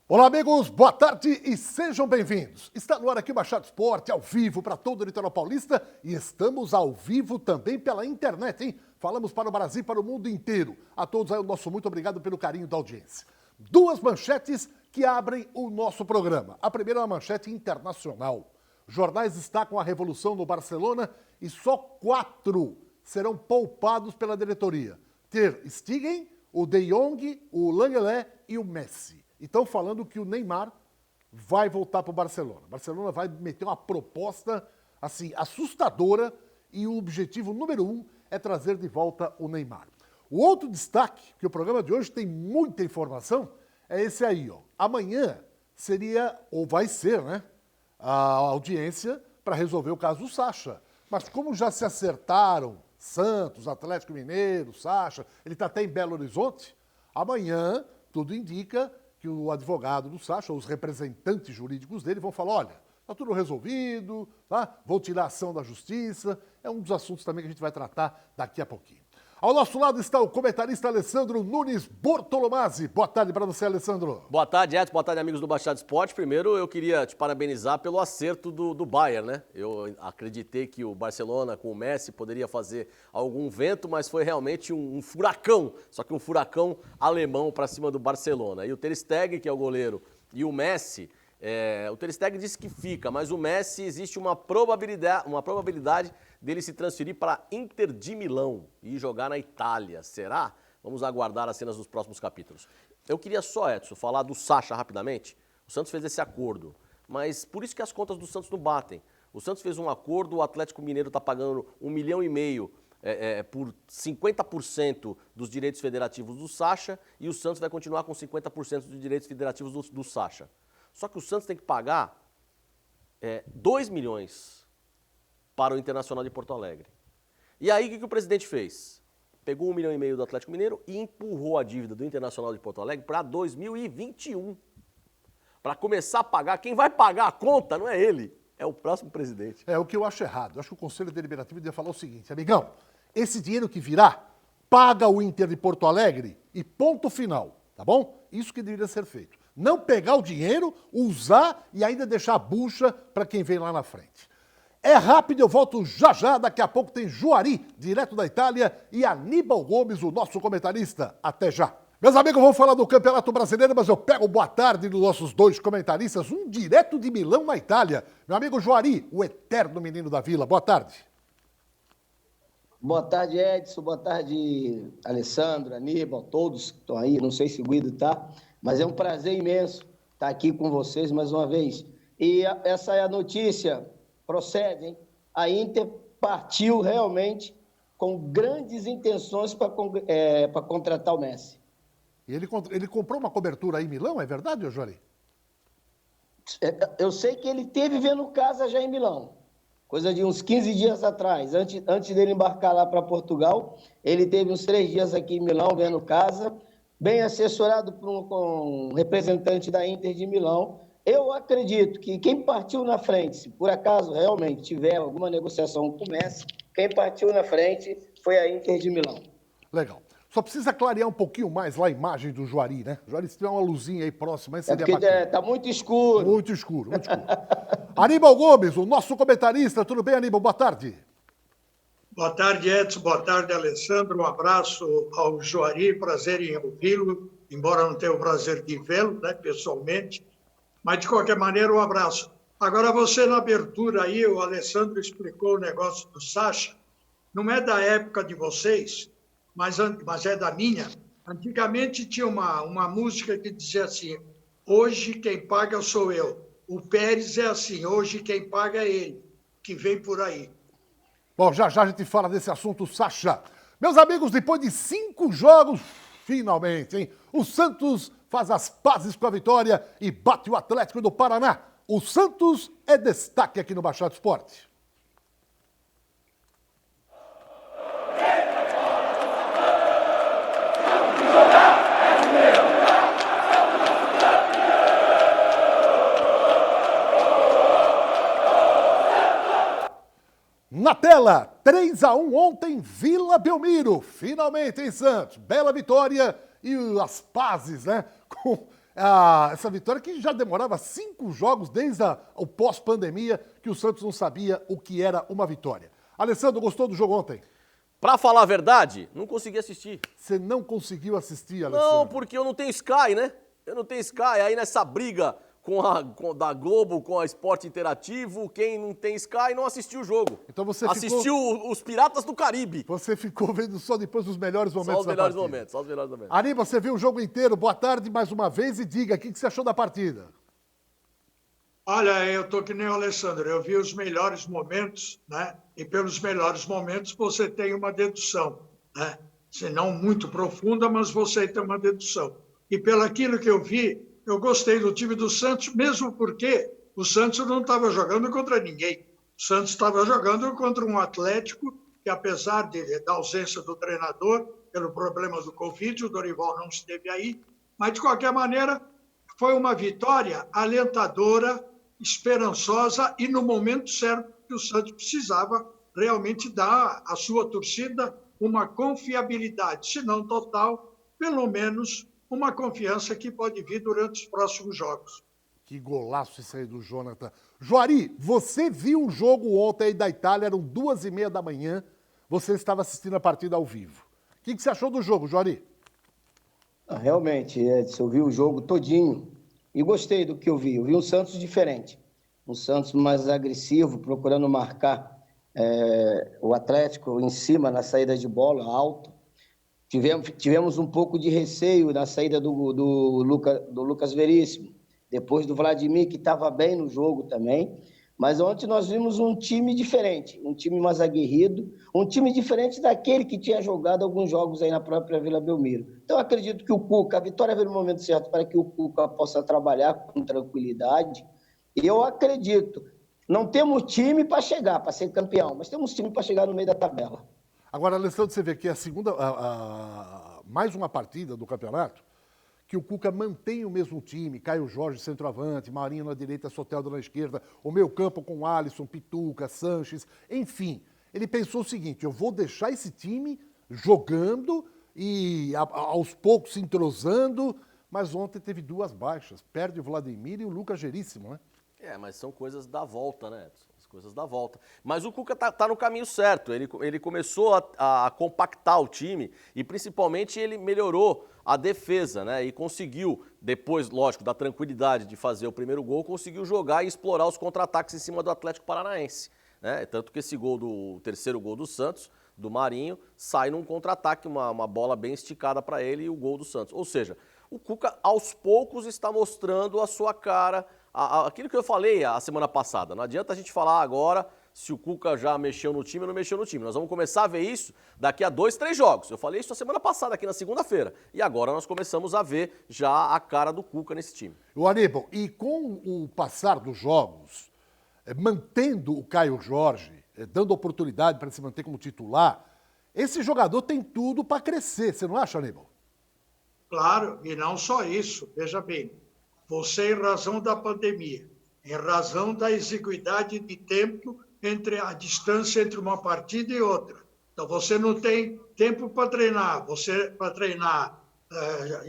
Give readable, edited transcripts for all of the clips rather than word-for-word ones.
Olá, amigos, boa tarde e sejam bem-vindos. Está no ar aqui o Baixada Esporte, ao vivo para todo o litoral paulista e estamos ao vivo também pela internet, hein? Falamos para o Brasil e para o mundo inteiro. A todos aí o nosso muito obrigado pelo carinho da audiência. Duas manchetes que abrem o nosso programa. A primeira é uma manchete internacional. Jornais destacam a revolução no Barcelona e só 4 serão poupados pela diretoria. Ter Stegen, o De Jong, o Lenglet e o Messi. E estão falando que o Neymar vai voltar para o Barcelona. O Barcelona vai meter uma proposta assim assustadora e o objetivo número 1 é trazer de volta o Neymar. O outro destaque, que o programa de hoje tem muita informação, é esse aí, ó. Amanhã seria, ou vai ser, né, a audiência para resolver o caso do Sacha. Mas como já se acertaram Santos, Atlético Mineiro, Sacha, ele está até em Belo Horizonte, amanhã tudo indica que o advogado do Sacha, os representantes jurídicos dele, vão falar, olha, está tudo resolvido, tá? Vou tirar a ação da justiça. É um dos assuntos também que a gente vai tratar daqui a pouquinho. Ao nosso lado está o comentarista Alessandro Nunes Bortolomazzi. Boa tarde para você, Alessandro. Boa tarde, Edson. Boa tarde, amigos do Baixada Esporte. Primeiro, eu queria te parabenizar pelo acerto do Bayern, né? Eu acreditei que o Barcelona, com o Messi, poderia fazer algum vento, mas foi realmente um furacão, só que um furacão alemão para cima do Barcelona. E o Ter Stegen, que é o goleiro, e o Messi... o Ter Stegen disse que fica, mas o Messi existe uma probabilidade dele se transferir para Inter de Milão e jogar na Itália. Será? Vamos aguardar as cenas dos próximos capítulos. Eu queria só, Edson, falar do Sacha rapidamente. O Santos fez esse acordo, mas por isso que as contas do Santos não batem. O Santos fez um acordo, o Atlético Mineiro está pagando 1,5 milhão por 50% dos direitos federativos do Sacha e o Santos vai continuar com 50% dos direitos federativos do Sacha. Só que o Santos tem que pagar 2 milhões para o Internacional de Porto Alegre. E aí, o que o presidente fez? Pegou 1,5 milhão do Atlético Mineiro e empurrou a dívida do Internacional de Porto Alegre para 2021. Para começar a pagar, quem vai pagar a conta não é ele, é o próximo presidente. É o que eu acho errado. Eu acho que o Conselho Deliberativo devia falar o seguinte, amigão, esse dinheiro que virá, paga o Inter de Porto Alegre e ponto final, tá bom? Isso que deveria ser feito. Não pegar o dinheiro, usar e ainda deixar a bucha para quem vem lá na frente. É rápido, eu volto já já, daqui a pouco tem Juari, direto da Itália, e Aníbal Gomes, o nosso comentarista. Até já. Meus amigos, vamos falar do Campeonato Brasileiro, mas eu pego boa tarde dos nossos 2 comentaristas, um direto de Milão, na Itália. Meu amigo Juari, o eterno menino da vila. Boa tarde. Boa tarde, Edson. Boa tarde, Alessandro, Aníbal, todos que estão aí. Não sei se o Guido está, mas é um prazer imenso estar aqui com vocês mais uma vez. E essa é a notícia, procede, hein? A Inter partiu realmente com grandes intenções para contratar o Messi. E ele comprou uma cobertura aí em Milão, é verdade, Juari? Eu sei que ele teve vendo casa já em Milão. Coisa de uns 15 dias atrás, antes dele embarcar lá para Portugal, ele teve uns 3 dias aqui em Milão vendo casa, bem assessorado por um representante da Inter de Milão. Eu acredito que quem partiu na frente, se por acaso realmente tiver alguma negociação com o Messi, quem partiu na frente foi a Inter de Milão. Legal. Só precisa clarear um pouquinho mais lá a imagem do Juari, né? Juari, se tiver uma luzinha aí próxima, aí seria porque bacana. Está muito escuro. Muito escuro, muito escuro. Aníbal Gomes, o nosso comentarista. Tudo bem, Aníbal? Boa tarde. Boa tarde, Edson. Boa tarde, Alessandro. Um abraço ao Juari. Prazer em ouvi-lo, embora não tenha o prazer de vê-lo, né, pessoalmente. Mas, de qualquer maneira, um abraço. Agora, você, na abertura aí, o Alessandro explicou o negócio do Sacha. Não é da época de vocês, mas é da minha. Antigamente tinha uma música que dizia assim, hoje quem paga sou eu. O Pérez é assim, hoje quem paga é ele, que vem por aí. Bom, já já a gente fala desse assunto, Sacha. Meus amigos, depois de 5 jogos, finalmente, hein? O Santos faz as pazes com a vitória e bate o Atlético do Paraná. O Santos é destaque aqui no Baixada Esporte. Na tela, 3-1 ontem, Vila Belmiro. Finalmente em Santos. Bela vitória e as pazes, né? Com essa vitória que já demorava 5 jogos desde o pós-pandemia, que o Santos não sabia o que era uma vitória. Alessandro, gostou do jogo ontem? Pra falar a verdade, não consegui assistir. Você não conseguiu assistir, Alessandro? Não, porque eu não tenho Sky, né? Eu não tenho Sky. Aí nessa briga da Globo com a Esporte Interativo, quem não tem Sky não assistiu o jogo. Então você assistiu os Piratas do Caribe. Você ficou vendo só depois dos melhores momentos Só os melhores da partida. momentos, só os melhores momentos. Ari, você viu o jogo inteiro. Boa tarde mais uma vez e diga, o que você achou da partida? Olha, eu estou que nem o Alessandro, eu vi os melhores momentos, né? E pelos melhores momentos você tem uma dedução, né? Se não muito profunda, mas você tem uma dedução. E pelo aquilo que eu vi, eu gostei do time do Santos, mesmo porque o Santos não estava jogando contra ninguém. O Santos estava jogando contra um Atlético que, apesar da ausência do treinador, pelo problema do Covid, o Dorival não esteve aí, mas, de qualquer maneira, foi uma vitória alentadora, esperançosa e no momento certo que o Santos precisava realmente dar à sua torcida uma confiabilidade, se não total, pelo menos uma confiança que pode vir durante os próximos jogos. Que golaço esse aí do Jonathan. Juari, você viu o jogo ontem aí da Itália, eram 2h30 da manhã, você estava assistindo a partida ao vivo. O que você achou do jogo, Juari? Realmente, Edson, eu vi o jogo todinho e gostei do que eu vi. Eu vi um Santos diferente, um Santos mais agressivo, procurando marcar o Atlético em cima na saída de bola, alto. Tivemos um pouco de receio na saída do Lucas Veríssimo, depois do Vladimir, que estava bem no jogo também. Mas ontem nós vimos um time diferente, um time mais aguerrido, um time diferente daquele que tinha jogado alguns jogos aí na própria Vila Belmiro. Então, acredito que o Cuca, a vitória veio no momento certo para que o Cuca possa trabalhar com tranquilidade. E eu acredito, não temos time para chegar, para ser campeão, mas temos time para chegar no meio da tabela. Agora, Alessandro, você vê que a segunda, mais uma partida do campeonato, que o Cuca mantém o mesmo time, Caio Jorge, centroavante, Marinho na direita, Soteldo na esquerda, o meio campo com Alisson, Pituca, Sanches, enfim. Ele pensou o seguinte, eu vou deixar esse time jogando e aos poucos se entrosando, mas ontem teve 2 baixas, perde o Vladimir e o Lucas Veríssimo, né? Mas são coisas da volta, né, Edson? As coisas da volta. Mas o Cuca tá no caminho certo. Ele começou a compactar o time e, principalmente, ele melhorou a defesa, né? E conseguiu, depois, lógico, da tranquilidade de fazer o primeiro gol, conseguiu jogar e explorar os contra-ataques em cima do Atlético Paranaense, né? Tanto que esse gol o terceiro gol do Santos, do Marinho, sai num contra-ataque, uma bola bem esticada para ele e o gol do Santos. Ou seja, o Cuca, aos poucos, está mostrando a sua cara, aquilo que eu falei a semana passada. Não adianta a gente falar agora se o Cuca já mexeu no time ou não mexeu no time. Nós vamos começar a ver isso daqui a 2, 3 jogos. Eu falei isso a semana passada, aqui na segunda-feira. E agora nós começamos a ver já a cara do Cuca nesse time. O Aníbal, e com o passar dos jogos, mantendo o Caio Jorge, dando oportunidade para ele se manter como titular, esse jogador tem tudo para crescer. Você não acha, Aníbal? Claro, e não só isso. Veja bem, você, em razão da pandemia, em razão da exiguidade de tempo entre a distância entre uma partida e outra. Então, você não tem tempo para treinar,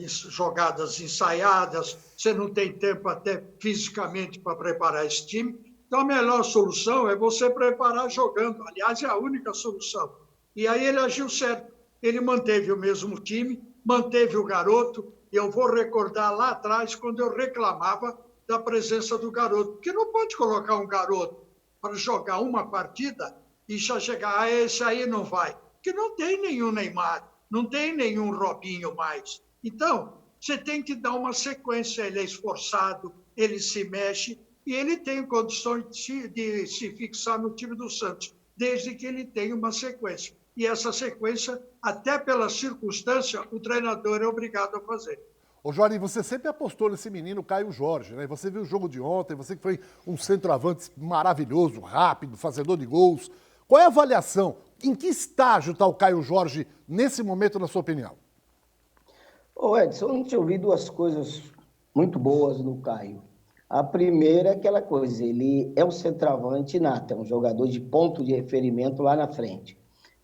jogadas ensaiadas, você não tem tempo até fisicamente para preparar esse time. Então, a melhor solução é você preparar jogando. Aliás, é a única solução. E aí ele agiu certo. Ele manteve o mesmo time, manteve o garoto. E eu vou recordar lá atrás, quando eu reclamava da presença do garoto. Porque não pode colocar um garoto para jogar uma partida e já chegar, esse aí não vai. Porque não tem nenhum Neymar, não tem nenhum Robinho mais. Então, você tem que dar uma sequência. Ele é esforçado, ele se mexe e ele tem condições de se fixar no time do Santos, desde que ele tenha uma sequência. E essa sequência, até pela circunstância, o treinador é obrigado a fazer. Ô, Juari, você sempre apostou nesse menino Caio Jorge, né? Você viu o jogo de ontem, você que foi um centroavante maravilhoso, rápido, fazedor de gols. Qual é a avaliação? Em que estágio está o Caio Jorge nesse momento, na sua opinião? Ô, Edson, ontem eu vi 2 coisas muito boas no Caio. A primeira é aquela coisa, ele é um centroavante nato, é um jogador de ponto de referimento lá na frente.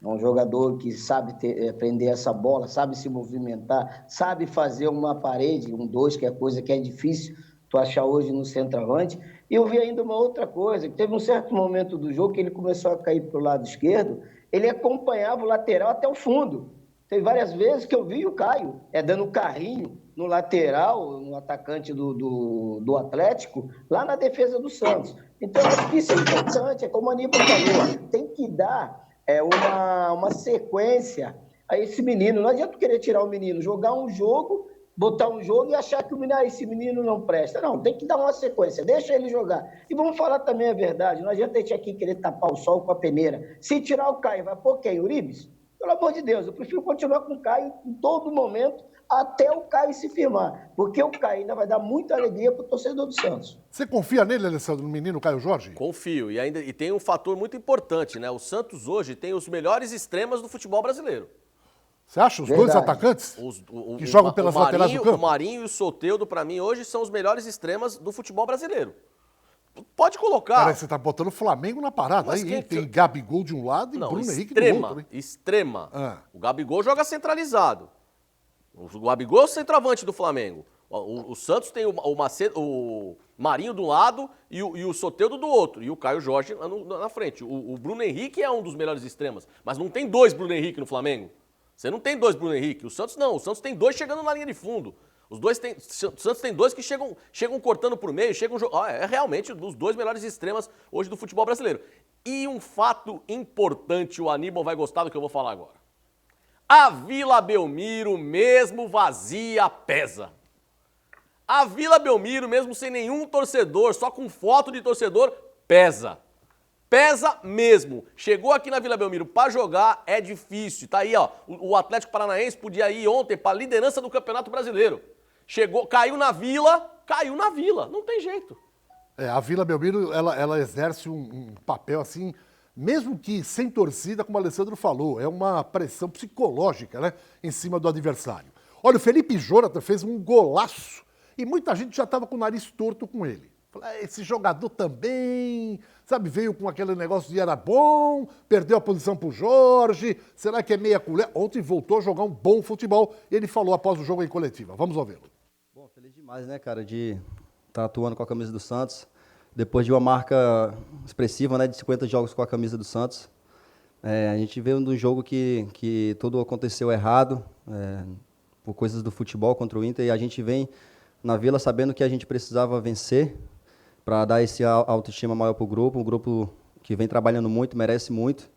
É um jogador que sabe prender essa bola, sabe se movimentar, sabe fazer uma parede, um 2, que é coisa que é difícil tu achar hoje no centroavante. E eu vi ainda uma outra coisa, que teve um certo momento do jogo que ele começou a cair para o lado esquerdo, ele acompanhava o lateral até o fundo. Tem várias vezes que eu vi o Caio dando carrinho no lateral, no atacante do Atlético, lá na defesa do Santos. Então, acho que isso é importante, é como a Aníbal falou, tem que dar uma sequência a esse menino. Não adianta querer tirar o menino, jogar um jogo, botar um jogo e achar que esse menino não presta. Não, tem que dar uma sequência, deixa ele jogar. E vamos falar também a verdade, não adianta a gente aqui querer tapar o sol com a peneira. Se tirar o Caio, vai pôr quem? Uribes? Pelo amor de Deus, eu prefiro continuar com o Caio em todo momento, até o Caio se firmar, porque o Caio ainda vai dar muita alegria para o torcedor do Santos. Você confia nele, Alessandro, no menino Caio Jorge? Confio, e tem um fator muito importante, né? O Santos hoje tem os melhores extremas do futebol brasileiro. Você acha os dois atacantes que jogam pelas laterais do campo? O Marinho e o Soteldo, para mim, hoje são os melhores extremas do futebol brasileiro. Pode colocar. Cara, você tá botando o Flamengo na parada aí, hein? Tem Gabigol de um lado e Bruno Henrique do outro, hein? Extrema. O Gabigol joga centralizado. O Gabigol é o centroavante do Flamengo. O Santos tem o Marinho de um lado e o Soteldo do outro. E o Caio Jorge na frente. O Bruno Henrique é um dos melhores extremas. Mas não tem dois Bruno Henrique no Flamengo. Você não tem dois Bruno Henrique. O Santos não. O Santos tem dois chegando na linha de fundo. O Santos tem dois que chegam cortando por meio. É realmente dos dois melhores extremas hoje do futebol brasileiro. E um fato importante, o Aníbal vai gostar do que eu vou falar agora. A Vila Belmiro, mesmo vazia, pesa. A Vila Belmiro, mesmo sem nenhum torcedor, só com foto de torcedor, pesa. Pesa mesmo. Chegou aqui na Vila Belmiro para jogar, é difícil. Tá aí, ó. O Atlético Paranaense podia ir ontem para a liderança do Campeonato Brasileiro. Caiu na Vila. Não tem jeito. A Vila Belmiro, ela exerce um papel assim, mesmo que sem torcida, como o Alessandro falou, é uma pressão psicológica, né, em cima do adversário. Olha, o Felipe Jonathan fez um golaço e muita gente já estava com o nariz torto com ele. Esse jogador também, sabe, veio com aquele negócio de era bom, perdeu a posição pro Jorge, será que é meia colher? Ontem voltou a jogar um bom futebol e ele falou após o jogo em coletiva. Vamos ouvi-lo. Bom, feliz demais, né, cara, de estar atuando com a camisa do Santos. Depois de uma marca expressiva, né, de 50 jogos com a camisa do Santos. A gente veio de um jogo que tudo aconteceu errado, por coisas do futebol contra o Inter, e a gente vem na Vila sabendo que a gente precisava vencer para dar esse autoestima maior para o grupo, um grupo que vem trabalhando muito, merece muito.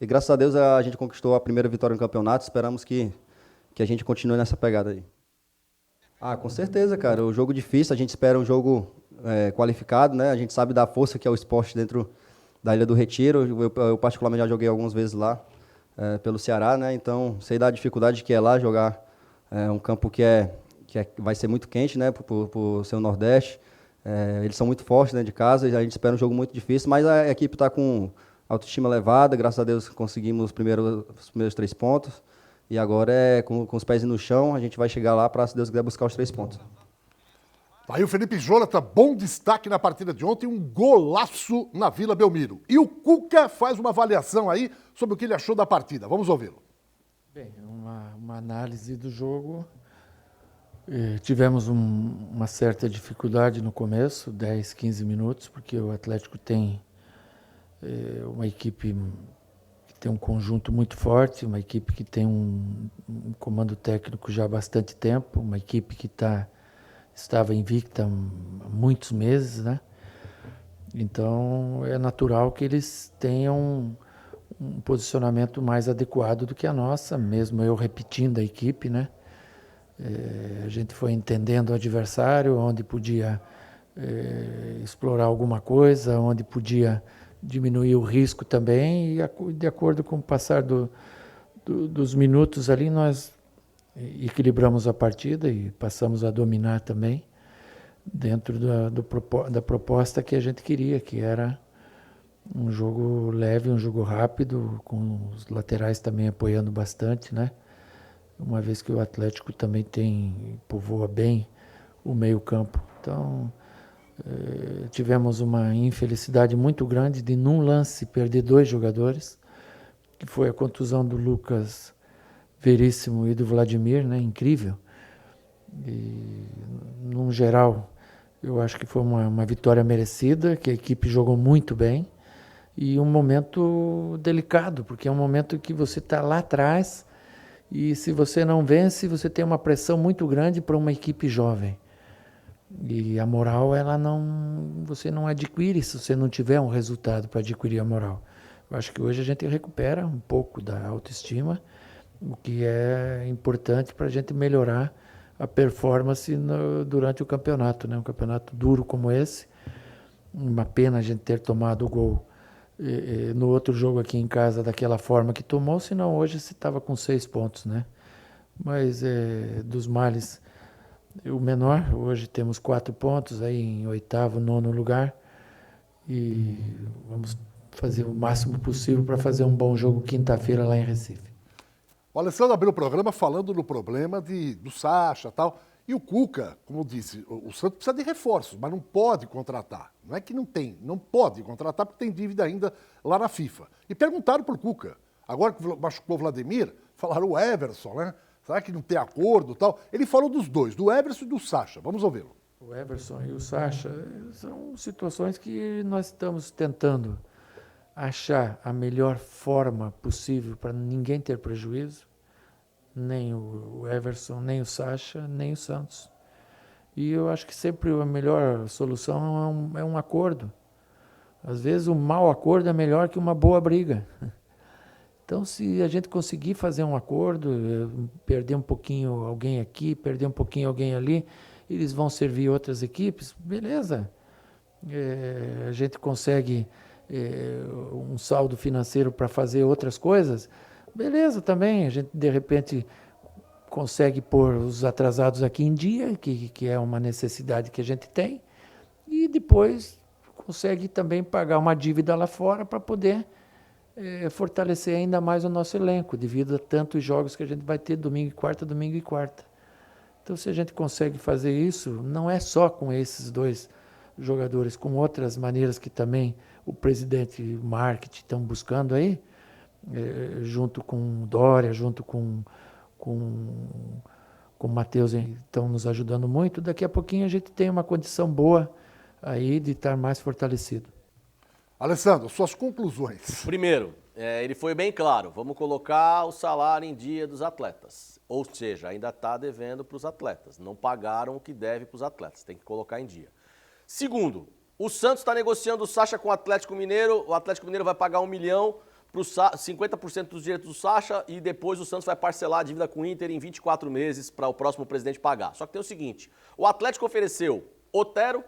E graças a Deus a gente conquistou a primeira vitória no campeonato, esperamos que a gente continue nessa pegada aí. Com certeza, cara, o jogo difícil, a gente espera um jogo qualificado, né? A gente sabe da força que é o esporte dentro da Ilha do Retiro. Eu particularmente já joguei algumas vezes lá pelo Ceará, né? Então sei da dificuldade que é lá jogar um campo que vai ser muito quente, né? Por ser o Nordeste. Eles são muito fortes dentro de casa e a gente espera um jogo muito difícil, mas a equipe está com autoestima elevada. Graças a Deus conseguimos os primeiros 3 pontos e agora com os pés no chão a gente vai chegar lá para, se Deus quiser, buscar os 3 pontos. Aí o Felipe Jonathan, bom destaque na partida de ontem, um golaço na Vila Belmiro. E o Cuca faz uma avaliação aí sobre o que ele achou da partida. Vamos ouvi-lo. Bem, uma análise do jogo. Tivemos uma certa dificuldade no começo, 10, 15 minutos, porque o Atlético tem uma equipe que tem um conjunto muito forte, uma equipe que tem um comando técnico já há bastante tempo, uma equipe que estava invicta há muitos meses, né? Então é natural que eles tenham um posicionamento mais adequado do que a nossa, mesmo eu repetindo a equipe, né? A gente foi entendendo o adversário, onde podia explorar alguma coisa, onde podia diminuir o risco também, e de acordo com o passar dos minutos ali, nós equilibramos a partida e passamos a dominar também dentro da proposta que a gente queria, que era um jogo leve, um jogo rápido, com os laterais também apoiando bastante, né? Uma vez que o Atlético também povoa bem o meio-campo. Então, tivemos uma infelicidade muito grande de, num lance, perder 2 jogadores. que foi a contusão do Lucas Veríssimo e do Vladimir, né? Incrível. E, num geral, eu acho que foi uma vitória merecida, que a equipe jogou muito bem. E um momento delicado, porque é um momento que você está lá atrás e se você não vence, você tem uma pressão muito grande para uma equipe jovem. E a moral, você não adquire se você não tiver um resultado para adquirir a moral. Eu acho que hoje a gente recupera um pouco da autoestima, o que é importante para a gente melhorar a performance durante o campeonato, né? Um campeonato duro como esse. Uma pena a gente ter tomado o gol no outro jogo aqui em casa daquela forma que tomou, senão hoje você estava com 6 pontos, né? Mas dos males, o menor, hoje temos 4 pontos, aí em 8º, 9º lugar, e vamos fazer o máximo possível para fazer um bom jogo quinta-feira lá em Recife. O Alessandro abriu o programa falando do problema do Sacha e tal. E o Cuca, como eu disse, o Santos precisa de reforços, mas não pode contratar. Não é que não tem, não pode contratar porque tem dívida ainda lá na FIFA. E perguntaram para o Cuca, agora que machucou o Vladimir, falaram o Everson, né? Será que não tem acordo e tal? Ele falou dos dois, do Everson e do Sacha. Vamos ouvi-lo. O Everson e o Sacha são situações que nós estamos tentando achar a melhor forma possível para ninguém ter prejuízo. Nem o Everson, nem o Sacha, nem o Santos. E eu acho que sempre a melhor solução é um acordo. Às vezes um mau acordo é melhor que uma boa briga. Então, se a gente conseguir fazer um acordo, perder um pouquinho alguém aqui, perder um pouquinho alguém ali, eles vão servir outras equipes, beleza. A gente consegue um saldo financeiro para fazer outras coisas, beleza também, a gente de repente consegue pôr os atrasados aqui em dia, que é uma necessidade que a gente tem, e depois consegue também pagar uma dívida lá fora para poder fortalecer ainda mais o nosso elenco, devido a tantos jogos que a gente vai ter domingo e quarta. Então, se a gente consegue fazer isso, não é só com esses 2 jogadores, com outras maneiras que também o presidente e o marketing estão buscando aí, junto com o Dória, junto com o Matheus, estão nos ajudando muito. Daqui a pouquinho a gente tem uma condição boa aí de estar mais fortalecido. Alessandro, suas conclusões. Primeiro, ele foi bem claro, vamos colocar o salário em dia dos atletas. Ou seja, ainda está devendo para os atletas. Não pagaram o que deve para os atletas, tem que colocar em dia. Segundo, o Santos está negociando o Sacha com o Atlético Mineiro vai pagar 1 milhão, 50% dos direitos do Sacha, e depois o Santos vai parcelar a dívida com o Inter em 24 meses para o próximo presidente pagar. Só que tem o seguinte, o Atlético ofereceu Otero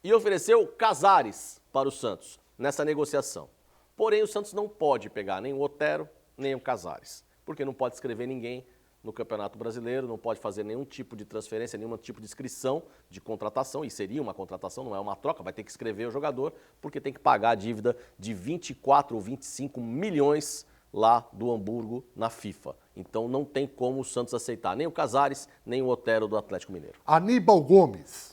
e ofereceu Casares para o Santos nessa negociação. Porém, o Santos não pode pegar nem o Otero, nem o Casares, porque não pode escrever ninguém no Campeonato Brasileiro, não pode fazer nenhum tipo de transferência, nenhum tipo de inscrição de contratação, e seria uma contratação, não é uma troca, vai ter que escrever o jogador, porque tem que pagar a dívida de 24 ou 25 milhões lá do Hamburgo na FIFA. Então não tem como o Santos aceitar nem o Casares, nem o Otero do Atlético Mineiro. Aníbal Gomes.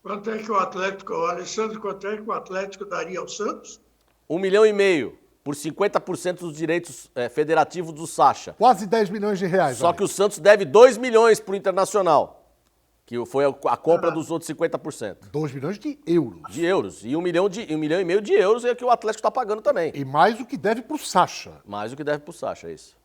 Quanto é que o Atlético, Alessandro, quanto é que o Atlético daria ao Santos? 1,5 milhão por 50% dos direitos federativos do Sacha. Quase 10 milhões de reais. Só que o Santos deve 2 milhões para o Internacional, que foi a compra dos outros 50%. 2 milhões de euros. De euros. E 1 milhão e meio de euros é o que o Atlético está pagando também. E mais o que deve para o Sacha. Mais o que deve para o Sacha, é isso.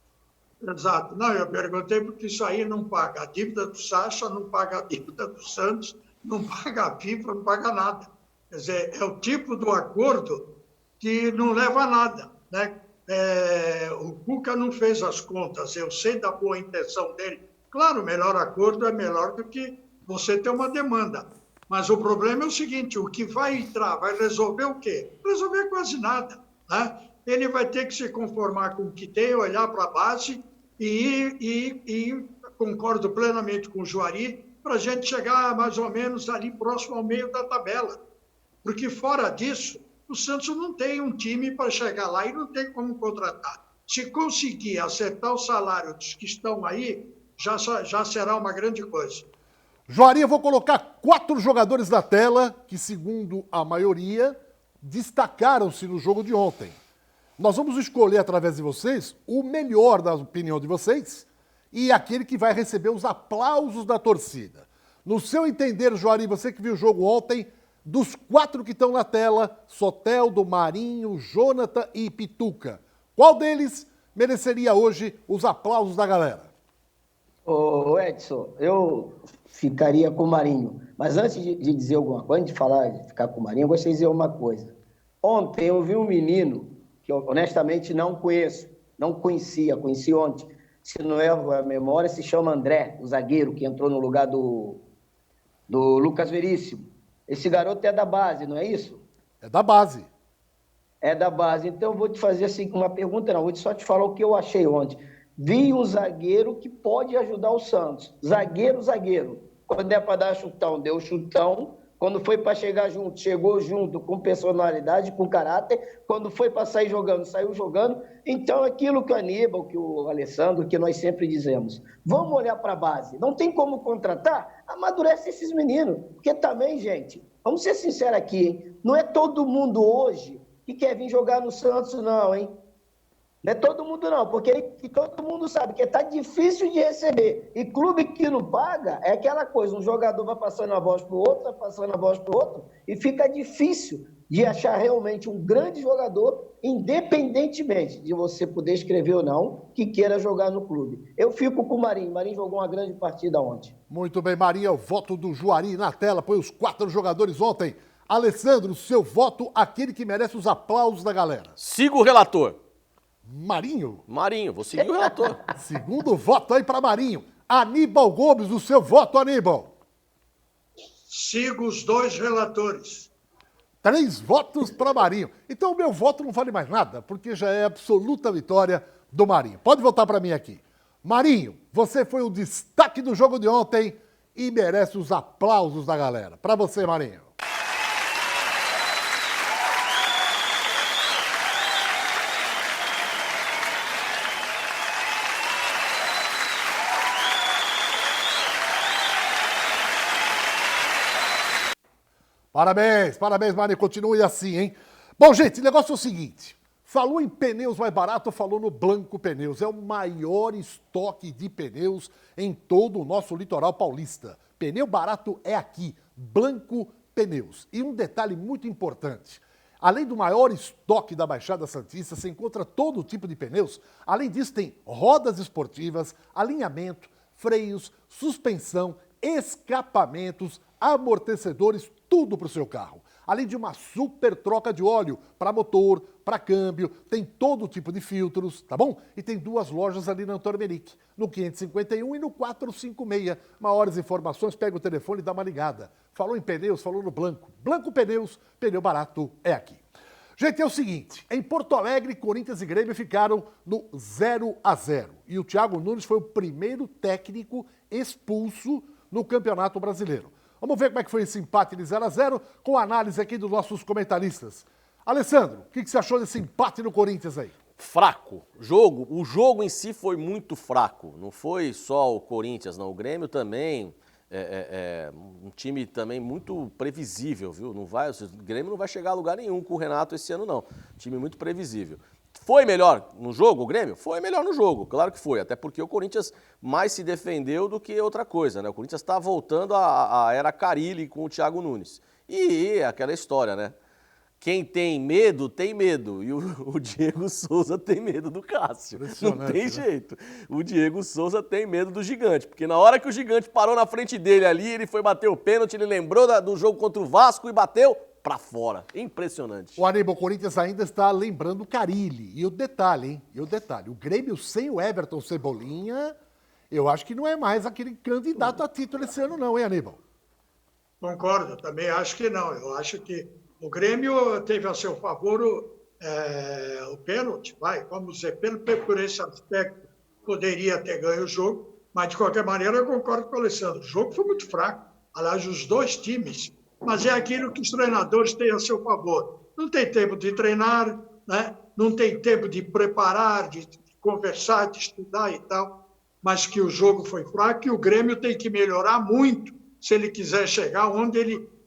Exato. Não, eu perguntei porque isso aí não paga a dívida do Sacha, não paga a dívida do Santos, não paga a FIFA, não paga nada. Quer dizer, é o tipo do acordo que não leva a nada, né? O Cuca não fez as contas, eu sei da boa intenção dele. Claro, o melhor acordo é melhor do que você ter uma demanda. Mas o problema é o seguinte, o que vai entrar, vai resolver o quê? Resolver quase nada, né? Ele vai ter que se conformar com o que tem, olhar para a base e concordo plenamente com o Juari, para a gente chegar mais ou menos ali próximo ao meio da tabela. Porque fora disso, o Santos não tem um time para chegar lá e não tem como contratar. Se conseguir acertar o salário dos que estão aí, já será uma grande coisa. Juari, eu vou colocar 4 jogadores na tela que, segundo a maioria, destacaram-se no jogo de ontem. Nós vamos escolher, através de vocês, o melhor da opinião de vocês e aquele que vai receber os aplausos da torcida. No seu entender, Juari, você que viu o jogo ontem, dos 4 que estão na tela, Soteldo, Marinho, Jonathan e Pituca, qual deles mereceria hoje os aplausos da galera? Ô Edson, eu ficaria com o Marinho. Mas antes de dizer alguma coisa, antes de falar de ficar com o Marinho, eu gostaria de dizer uma coisa. Ontem eu vi um menino que eu honestamente não conheci ontem. Se não erro a memória, se chama André, o zagueiro que entrou no lugar do Lucas Veríssimo. Esse garoto é da base, não é isso? É da base. É da base. Então, eu vou te fazer assim, uma pergunta, não. Vou só te falar o que eu achei ontem. Vi um zagueiro que pode ajudar o Santos. Zagueiro. Quando é para dar chutão, deu chutão. Quando foi para chegar junto, chegou junto, com personalidade, com caráter. Quando foi para sair jogando, saiu jogando. Então, aquilo que o Aníbal, que o Alessandro, que nós sempre dizemos, vamos olhar para a base. Não tem como contratar? Amadurece esses meninos. Porque também, gente, vamos ser sinceros aqui, hein? Não é todo mundo hoje que quer vir jogar no Santos, não, hein? Não é todo mundo, não, porque todo mundo sabe que tá difícil de receber. E clube que não paga é aquela coisa, um jogador vai passando a voz para o outro, vai passando a voz para o outro, e fica difícil de achar realmente um grande jogador, independentemente de você poder escrever ou não, que queira jogar no clube. Eu fico com o Marinho. O Marinho jogou uma grande partida ontem. Muito bem, Marinho, é o voto do Juari na tela, põe os 4 jogadores ontem. Alessandro, seu voto, aquele que merece os aplausos da galera. Siga o relator. Marinho. Marinho, vou seguir o relator. Segundo voto aí para Marinho. Aníbal Gomes, o seu voto, Aníbal. Sigo os 2 relatores. 3 votos para Marinho. Então o meu voto não vale mais nada, porque já é absoluta vitória do Marinho. Pode voltar para mim aqui. Marinho, você foi o destaque do jogo de ontem e merece os aplausos da galera. Para você, Marinho. Parabéns, Marinho. Continue assim, hein? Bom, gente, o negócio é o seguinte. Falou em pneus mais barato, falou no Blanco Pneus. É o maior estoque de pneus em todo o nosso litoral paulista. Pneu barato é aqui, Blanco Pneus. E um detalhe muito importante. Além do maior estoque da Baixada Santista, você encontra todo tipo de pneus. Além disso, tem rodas esportivas, alinhamento, freios, suspensão, escapamentos, amortecedores, tudo para o seu carro. Além de uma super troca de óleo para motor, para câmbio, tem todo tipo de filtros, tá bom? E tem 2 lojas ali na Antônio Meric, no 551 e no 456. Maiores informações, pega o telefone e dá uma ligada. Falou em pneus, falou no Blanco. Blanco Pneus, pneu barato é aqui. Gente, é o seguinte, em Porto Alegre, Corinthians e Grêmio ficaram no 0-0. E o Thiago Nunes foi o primeiro técnico expulso no Campeonato Brasileiro. Vamos ver como é que foi esse empate de 0-0 com a análise aqui dos nossos comentaristas. Alessandro, o que você achou desse empate no Corinthians aí? Fraco. O jogo em si foi muito fraco. Não foi só o Corinthians, não. O Grêmio também um time também muito previsível, viu? O Grêmio não vai chegar a lugar nenhum com o Renato esse ano, não. Time muito previsível. Foi melhor no jogo o Grêmio? Foi melhor no jogo, claro que foi. Até porque o Corinthians mais se defendeu do que outra coisa, né? O Corinthians está voltando à era Carille com o Thiago Nunes. E aquela história, né? Quem tem medo, tem medo. E o Diego Souza tem medo do Cássio. Não tem jeito. O Diego Souza tem medo do gigante. Porque na hora que o gigante parou na frente dele ali, ele foi bater o pênalti, ele lembrou do jogo contra o Vasco e bateu pra fora. Impressionante. O Aníbal, Corinthians ainda está lembrando o Carille. E o detalhe, hein? O Grêmio sem o Everton Cebolinha, eu acho que não é mais aquele candidato a título esse ano não, hein, Aníbal? Concordo, também acho que não. Eu acho que o Grêmio teve a seu favor o pênalti, vamos dizer, por esse aspecto, poderia ter ganho o jogo, mas de qualquer maneira eu concordo com o Alessandro. O jogo foi muito fraco, aliás, os 2 times, mas é aquilo que os treinadores têm a seu favor. Não tem tempo de treinar, né? Não tem tempo de preparar, de conversar, de estudar e tal, mas que o jogo foi fraco e o Grêmio tem que melhorar muito se ele quiser chegar onde ele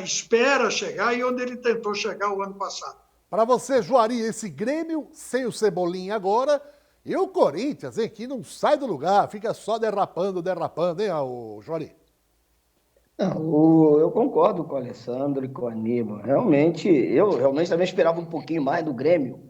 espera chegar e onde ele tentou chegar o ano passado. Para você, Juari, esse Grêmio sem o Cebolinha agora e o Corinthians, hein, que não sai do lugar, fica só derrapando, hein, o Juari? Não, eu concordo com o Alessandro e com o Aníbal. Eu realmente também esperava um pouquinho mais do Grêmio.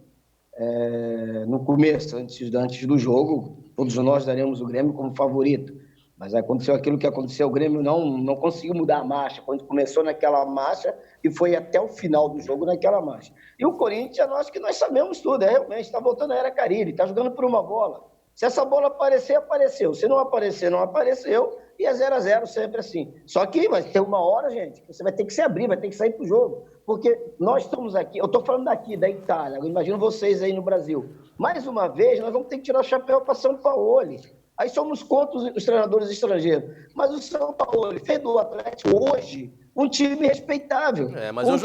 No começo, antes do jogo, todos nós daremos o Grêmio como favorito. Mas aconteceu aquilo que aconteceu, o Grêmio não conseguiu mudar a marcha, quando começou naquela marcha e foi até o final do jogo naquela marcha. E o Corinthians, nós sabemos tudo, realmente, está voltando a era Carille, está jogando por uma bola. Se essa bola aparecer, apareceu. Se não aparecer, não apareceu, e é 0-0 sempre assim. Só que vai ter uma hora, gente, que você vai ter que se abrir, vai ter que sair pro jogo. Porque nós estamos aqui, eu estou falando daqui, da Itália, eu imagino vocês aí no Brasil. Mais uma vez, nós vamos ter que tirar o chapéu para São Paulo. Aí somos contra os treinadores estrangeiros. Mas o São Paulo fez do Atlético hoje um time respeitável.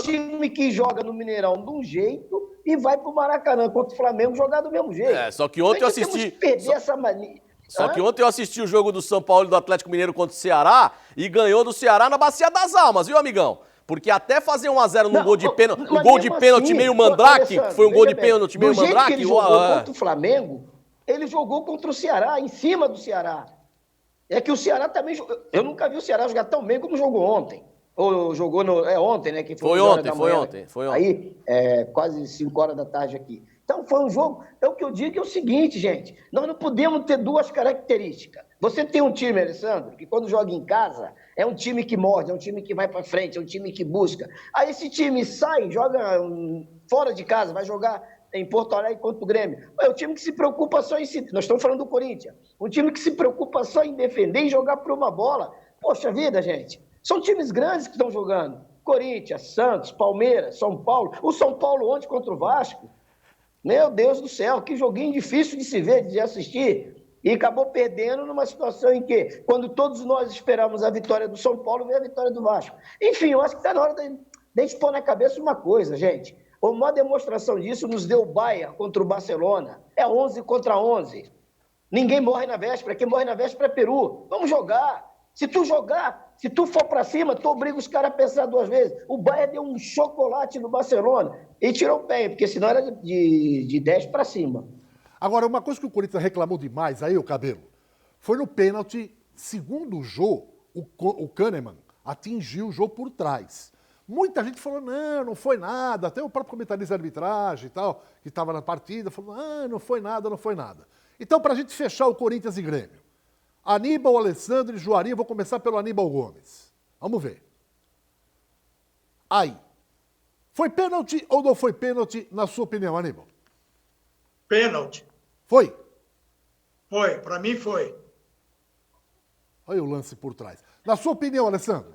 Time que joga no Mineirão de um jeito e vai pro Maracanã contra o Flamengo jogar do mesmo jeito. Só que ontem eu assisti... essa mania. Só que ontem eu assisti o jogo do São Paulo e do Atlético Mineiro contra o Ceará e ganhou do Ceará na Bacia das Almas, viu, amigão? Porque até fazer 1-0 no gol de pênalti, o gol de pênalti meio mandrake, que foi um gol de pênalti meio mandrake... Ele jogou contra o Flamengo, ele jogou contra o Ceará, em cima do Ceará. É que o Ceará também... Eu nunca vi o Ceará jogar tão bem como jogou ontem. Ou jogou ontem, né? Que foi ontem. Aí, quase 5 horas da tarde aqui. Então, foi um jogo... É o que eu digo, é o seguinte, gente. Nós não podemos ter duas características. Você tem um time, Alessandro, que quando joga em casa, é um time que morde, é um time que vai para frente, é um time que busca. Aí esse time sai, joga fora de casa, vai jogar em Porto Alegre contra o Grêmio. É um time que se preocupa só em si. Nós estamos falando do Corinthians. Um time que se preocupa só em defender e jogar por uma bola. Poxa vida, gente. São times grandes que estão jogando. Corinthians, Santos, Palmeiras, São Paulo. O São Paulo ontem contra o Vasco. Meu Deus do céu, que joguinho difícil de se ver, de assistir. E acabou perdendo numa situação em que, quando todos nós esperamos a vitória do São Paulo, veio a vitória do Vasco. Enfim, eu acho que está na hora de a gente pôr na cabeça uma coisa, gente. Uma demonstração disso nos deu o Bayern contra o Barcelona. É 11 contra 11. Ninguém morre na véspera. Quem morre na véspera é Peru. Vamos jogar. Se tu jogar, se tu for para cima, tu obriga os caras a pensar 2 vezes. O Bayern deu um chocolate no Barcelona e tirou o pé, porque senão era de 10 para cima. Agora, uma coisa que o Corinthians reclamou demais aí, o Cabelo, foi no pênalti, segundo o Jô, o Kahneman atingiu o Jô por trás. Muita gente falou, não foi nada. Até o próprio comentarista de arbitragem e tal, que estava na partida, falou, não foi nada. Então, para a gente fechar o Corinthians e Grêmio, Aníbal, Alessandro e Juari, eu vou começar pelo Aníbal Gomes. Vamos ver. Aí, foi pênalti ou não foi pênalti, na sua opinião, Aníbal? Pênalti. Foi? Foi, para mim foi. Olha o lance por trás. Na sua opinião, Alessandro?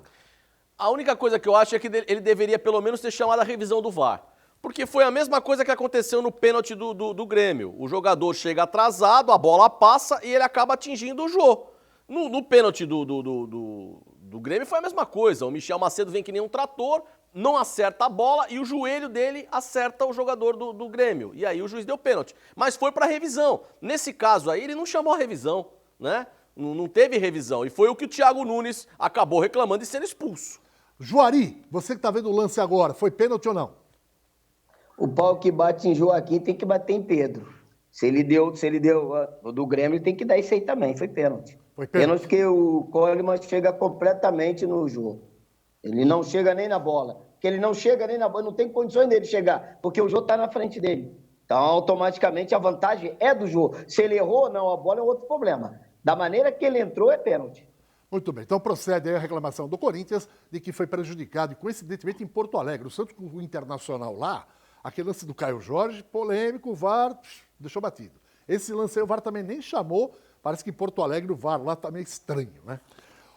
A única coisa que eu acho é que ele deveria pelo menos ter chamado a revisão do VAR. Porque foi a mesma coisa que aconteceu no pênalti do Grêmio. O jogador chega atrasado, a bola passa e ele acaba atingindo o Jô. No pênalti do Grêmio foi a mesma coisa. O Michel Macedo vem que nem um trator, não acerta a bola e o joelho dele acerta o jogador do Grêmio. E aí o juiz deu pênalti. Mas foi para revisão. Nesse caso aí ele não chamou a revisão, né? Não teve revisão. E foi o que o Thiago Nunes acabou reclamando de ser expulso. Juari, você que está vendo o lance agora, foi pênalti ou não? O pau que bate em Joaquim tem que bater em Pedro. Se ele deu o do Grêmio, tem que dar isso aí também. Foi pênalti. Foi pênalti. Pênalti que o Coleman chega completamente no jogo. Ele não chega nem na bola. Porque ele não chega nem na bola, não tem condições dele chegar, porque o jogo está na frente dele. Então, automaticamente, a vantagem é do jogo. Se ele errou ou não, a bola é outro problema. Da maneira que ele entrou, é pênalti. Muito bem, então procede aí a reclamação do Corinthians de que foi prejudicado, e coincidentemente em Porto Alegre. O Santos com o Internacional lá, aquele lance do Caio Jorge, polêmico, o VAR deixou batido. Esse lance aí o VAR também nem chamou, parece que em Porto Alegre o VAR lá tá meio estranho, né?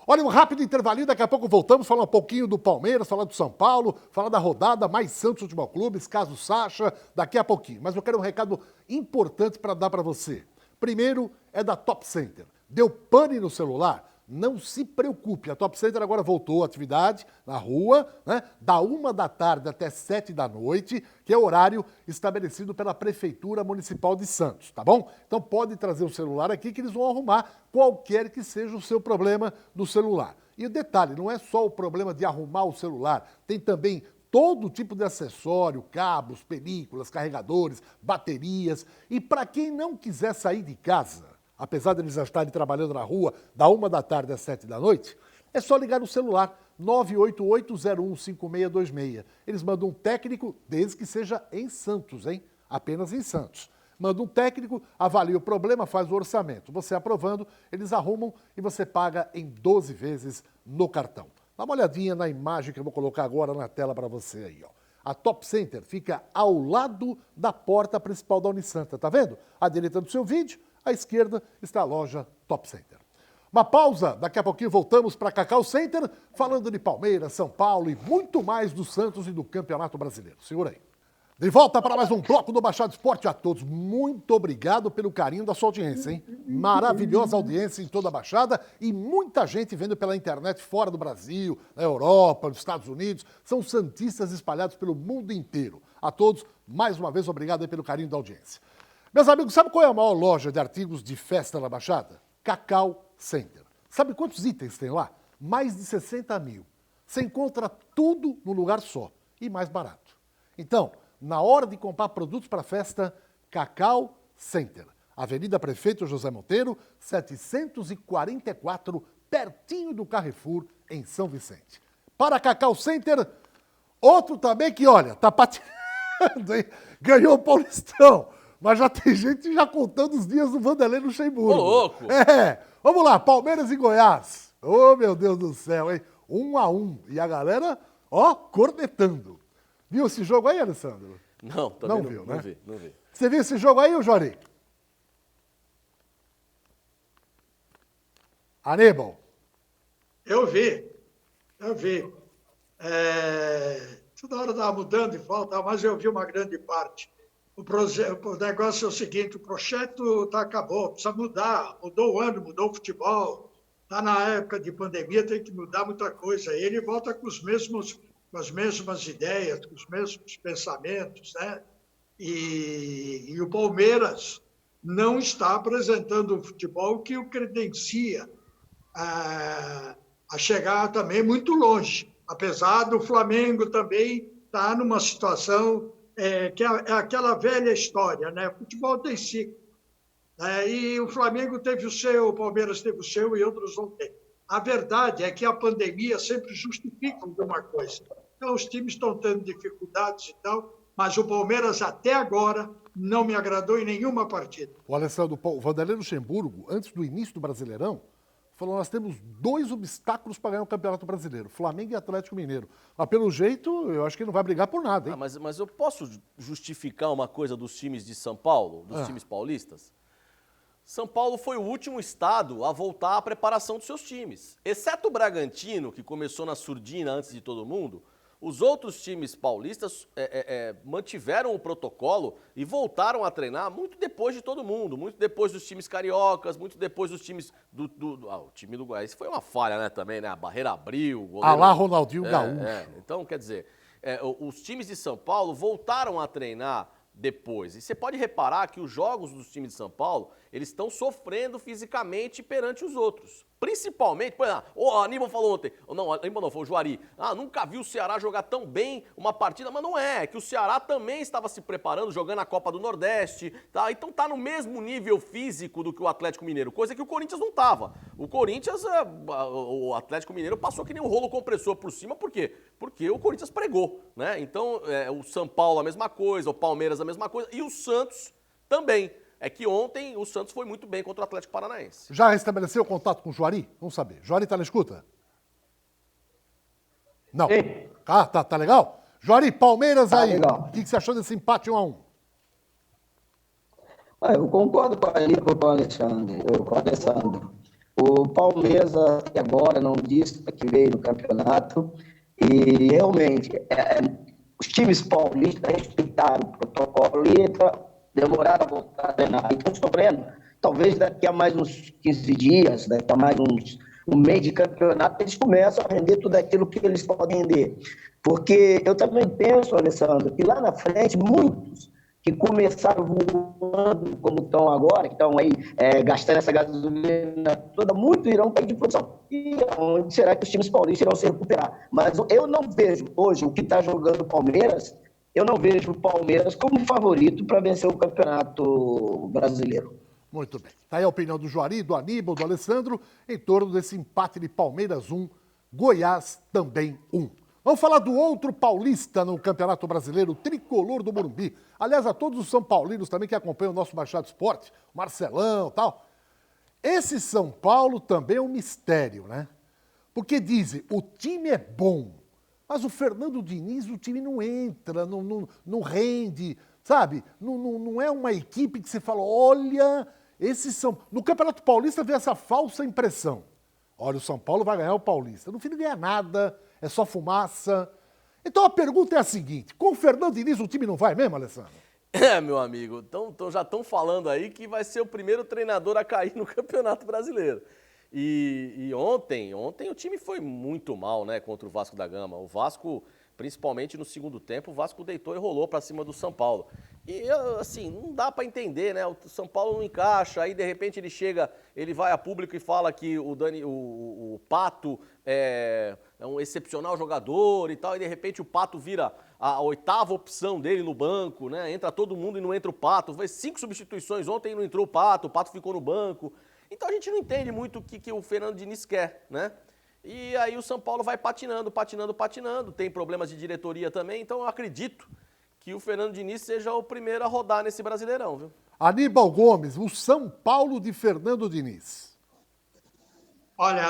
Olha, um rápido intervalinho, daqui a pouco voltamos, falar um pouquinho do Palmeiras, falar do São Paulo, falar da rodada, mais Santos Futebol Clube, caso Sacha, daqui a pouquinho. Mas eu quero um recado importante para dar para você. Primeiro é da Top Center. Deu pane no celular? Não se preocupe, a Top Center agora voltou à atividade na rua, né, da 13h até 19h, que é o horário estabelecido pela Prefeitura Municipal de Santos, tá bom? Então pode trazer o celular aqui que eles vão arrumar qualquer que seja o seu problema do celular. E o detalhe, não é só o problema de arrumar o celular, tem também todo tipo de acessório, cabos, películas, carregadores, baterias. E para quem não quiser sair de casa, apesar de eles já estarem trabalhando na rua da 13h às 19h, é só ligar no celular 988015626. Eles mandam um técnico, desde que seja em Santos, hein? Apenas em Santos. Manda um técnico, avalia o problema, faz o orçamento. Você aprovando, eles arrumam e você paga em 12 vezes no cartão. Dá uma olhadinha na imagem que eu vou colocar agora na tela para você aí, ó. A Top Center fica ao lado da porta principal da Unisanta, tá vendo? À direita do seu vídeo, à esquerda está a loja Top Center. Uma pausa, daqui a pouquinho voltamos para Cacau Center, falando de Palmeiras, São Paulo e muito mais do Santos e do Campeonato Brasileiro. Segura aí. De volta para mais um bloco do Baixada Esporte a todos. Muito obrigado pelo carinho da sua audiência, hein? Maravilhosa audiência em toda a Baixada e muita gente vendo pela internet fora do Brasil, na Europa, nos Estados Unidos. São santistas espalhados pelo mundo inteiro. A todos, mais uma vez, obrigado aí pelo carinho da audiência. Meus amigos, sabe qual é a maior loja de artigos de festa na Baixada? Cacau Center. Sabe quantos itens tem lá? Mais de 60 mil. Você encontra tudo num lugar só e mais barato. Então, na hora de comprar produtos para festa, Cacau Center. Avenida Prefeito José Monteiro, 744, pertinho do Carrefour, em São Vicente. Para Cacau Center, outro também que, olha, tá patinando, hein? Ganhou o Paulistão, mas já tem gente já contando os dias do Vanderlei Luxemburgo. Ô, louco! Vamos lá, Palmeiras e Goiás. Ô, meu Deus do céu, hein? 1-1. E a galera, ó, cornetando. Viu esse jogo aí, Alessandro? Não, também não viu, né? Não vi. Você viu esse jogo aí, Jori? Aníbal? Eu vi. Toda hora estava mudando de volta, mas eu vi uma grande parte. O negócio é o seguinte, o projeto acabou, precisa mudar. Mudou o ano, mudou o futebol. Está na época de pandemia, tem que mudar muita coisa. E ele volta com as mesmas ideias, com os mesmos pensamentos, né? E o Palmeiras não está apresentando um futebol que o credencia a chegar também muito longe, apesar do Flamengo também estar numa situação que é aquela velha história, né? O futebol tem ciclo. E o Flamengo teve o seu, o Palmeiras teve o seu e outros não têm. A verdade é que a pandemia sempre justifica alguma coisa. Então, os times estão tendo dificuldades e tal, mas o Palmeiras, até agora, não me agradou em nenhuma partida. O Alessandro, o Vanderlei Luxemburgo, antes do início do Brasileirão, falou: nós temos 2 obstáculos para ganhar o Campeonato Brasileiro, Flamengo e Atlético Mineiro. Mas, pelo jeito, eu acho que ele não vai brigar por nada, hein? Mas eu posso justificar uma coisa dos times de São Paulo, dos times paulistas? São Paulo foi o último estado a voltar à preparação dos seus times. Exceto o Bragantino, que começou na surdina antes de todo mundo, os outros times paulistas mantiveram o protocolo e voltaram a treinar muito depois de todo mundo, muito depois dos times cariocas, muito depois dos times o time do Goiás foi uma falha, né, também, né? A barreira abriu. Alá Ronaldinho Gaúcho. Então, quer dizer, os times de São Paulo voltaram a treinar depois. E você pode reparar que os jogos dos times de São Paulo, eles estão sofrendo fisicamente perante os outros. Principalmente, o Aníbal falou ontem, não, Aníbal não, foi o Juari, nunca viu o Ceará jogar tão bem uma partida, mas não é que o Ceará também estava se preparando, jogando a Copa do Nordeste, tá? Então tá no mesmo nível físico do que o Atlético Mineiro, coisa que o Corinthians não tava. O Corinthians, o Atlético Mineiro passou que nem um rolo compressor por cima, por quê? Porque o Corinthians pregou, né? Então, o São Paulo a mesma coisa, o Palmeiras a mesma coisa, e o Santos também. É que ontem o Santos foi muito bem contra o Atlético Paranaense. Já restabeleceu o contato com o Juari? Vamos saber. Juari tá na escuta? Não. Sim. Tá legal? Juari, Palmeiras Tá aí. legal. O que você achou desse empate 1-1? Eu concordo com o Alessandro. O Palmeiras até agora não disse que veio no campeonato e realmente os times paulistas respeitaram o protocolo e demoraram a voltar a treinar. E estão sofrendo. Talvez daqui a mais uns 15 dias, daqui a mais um mês de campeonato, eles começam a render tudo aquilo que eles podem render. Porque eu também penso, Alessandro, que lá na frente muitos que começaram voando como estão agora, que estão aí gastando essa gasolina toda, muito irão cair de produção. E onde será que os times paulistas irão se recuperar? Mas eu não vejo hoje o que está jogando o Palmeiras, eu não vejo o Palmeiras como favorito para vencer o Campeonato Brasileiro. Muito bem. Está aí a opinião do Juari, do Aníbal, do Alessandro, em torno desse empate de Palmeiras 1, Goiás também 1. Vamos falar do outro paulista no Campeonato Brasileiro, o Tricolor do Morumbi. Aliás, a todos os São Paulinos também que acompanham o nosso Baixado Esporte, o Marcelão e tal. Esse São Paulo também é um mistério, né? Porque dizem, o time é bom, mas o Fernando Diniz, o time não entra, não rende, sabe? Não é uma equipe que você fala, olha, esses são... No Campeonato Paulista vem essa falsa impressão. Olha, o São Paulo vai ganhar o Paulista. No fim não ganha nada, é só fumaça. Então a pergunta é a seguinte, com o Fernando Diniz o time não vai mesmo, Alessandro? Meu amigo, já estão falando aí que vai ser o primeiro treinador a cair no Campeonato Brasileiro. E ontem o time foi muito mal, né, contra o Vasco da Gama. O Vasco, principalmente no segundo tempo, o Vasco deitou e rolou para cima do São Paulo. E, assim, não dá para entender, né? O São Paulo não encaixa, aí de repente ele vai a público e fala que o Pato é um excepcional jogador e tal, e de repente o Pato vira a 8ª opção dele no banco, né? Entra todo mundo e não entra o Pato. Fez 5 substituições ontem e não entrou o Pato ficou no banco. Então a gente não entende muito o que o Fernando Diniz quer, né? E aí o São Paulo vai patinando, tem problemas de diretoria também, então eu acredito que o Fernando Diniz seja o primeiro a rodar nesse Brasileirão, viu? Aníbal Gomes, o São Paulo de Fernando Diniz. Olha,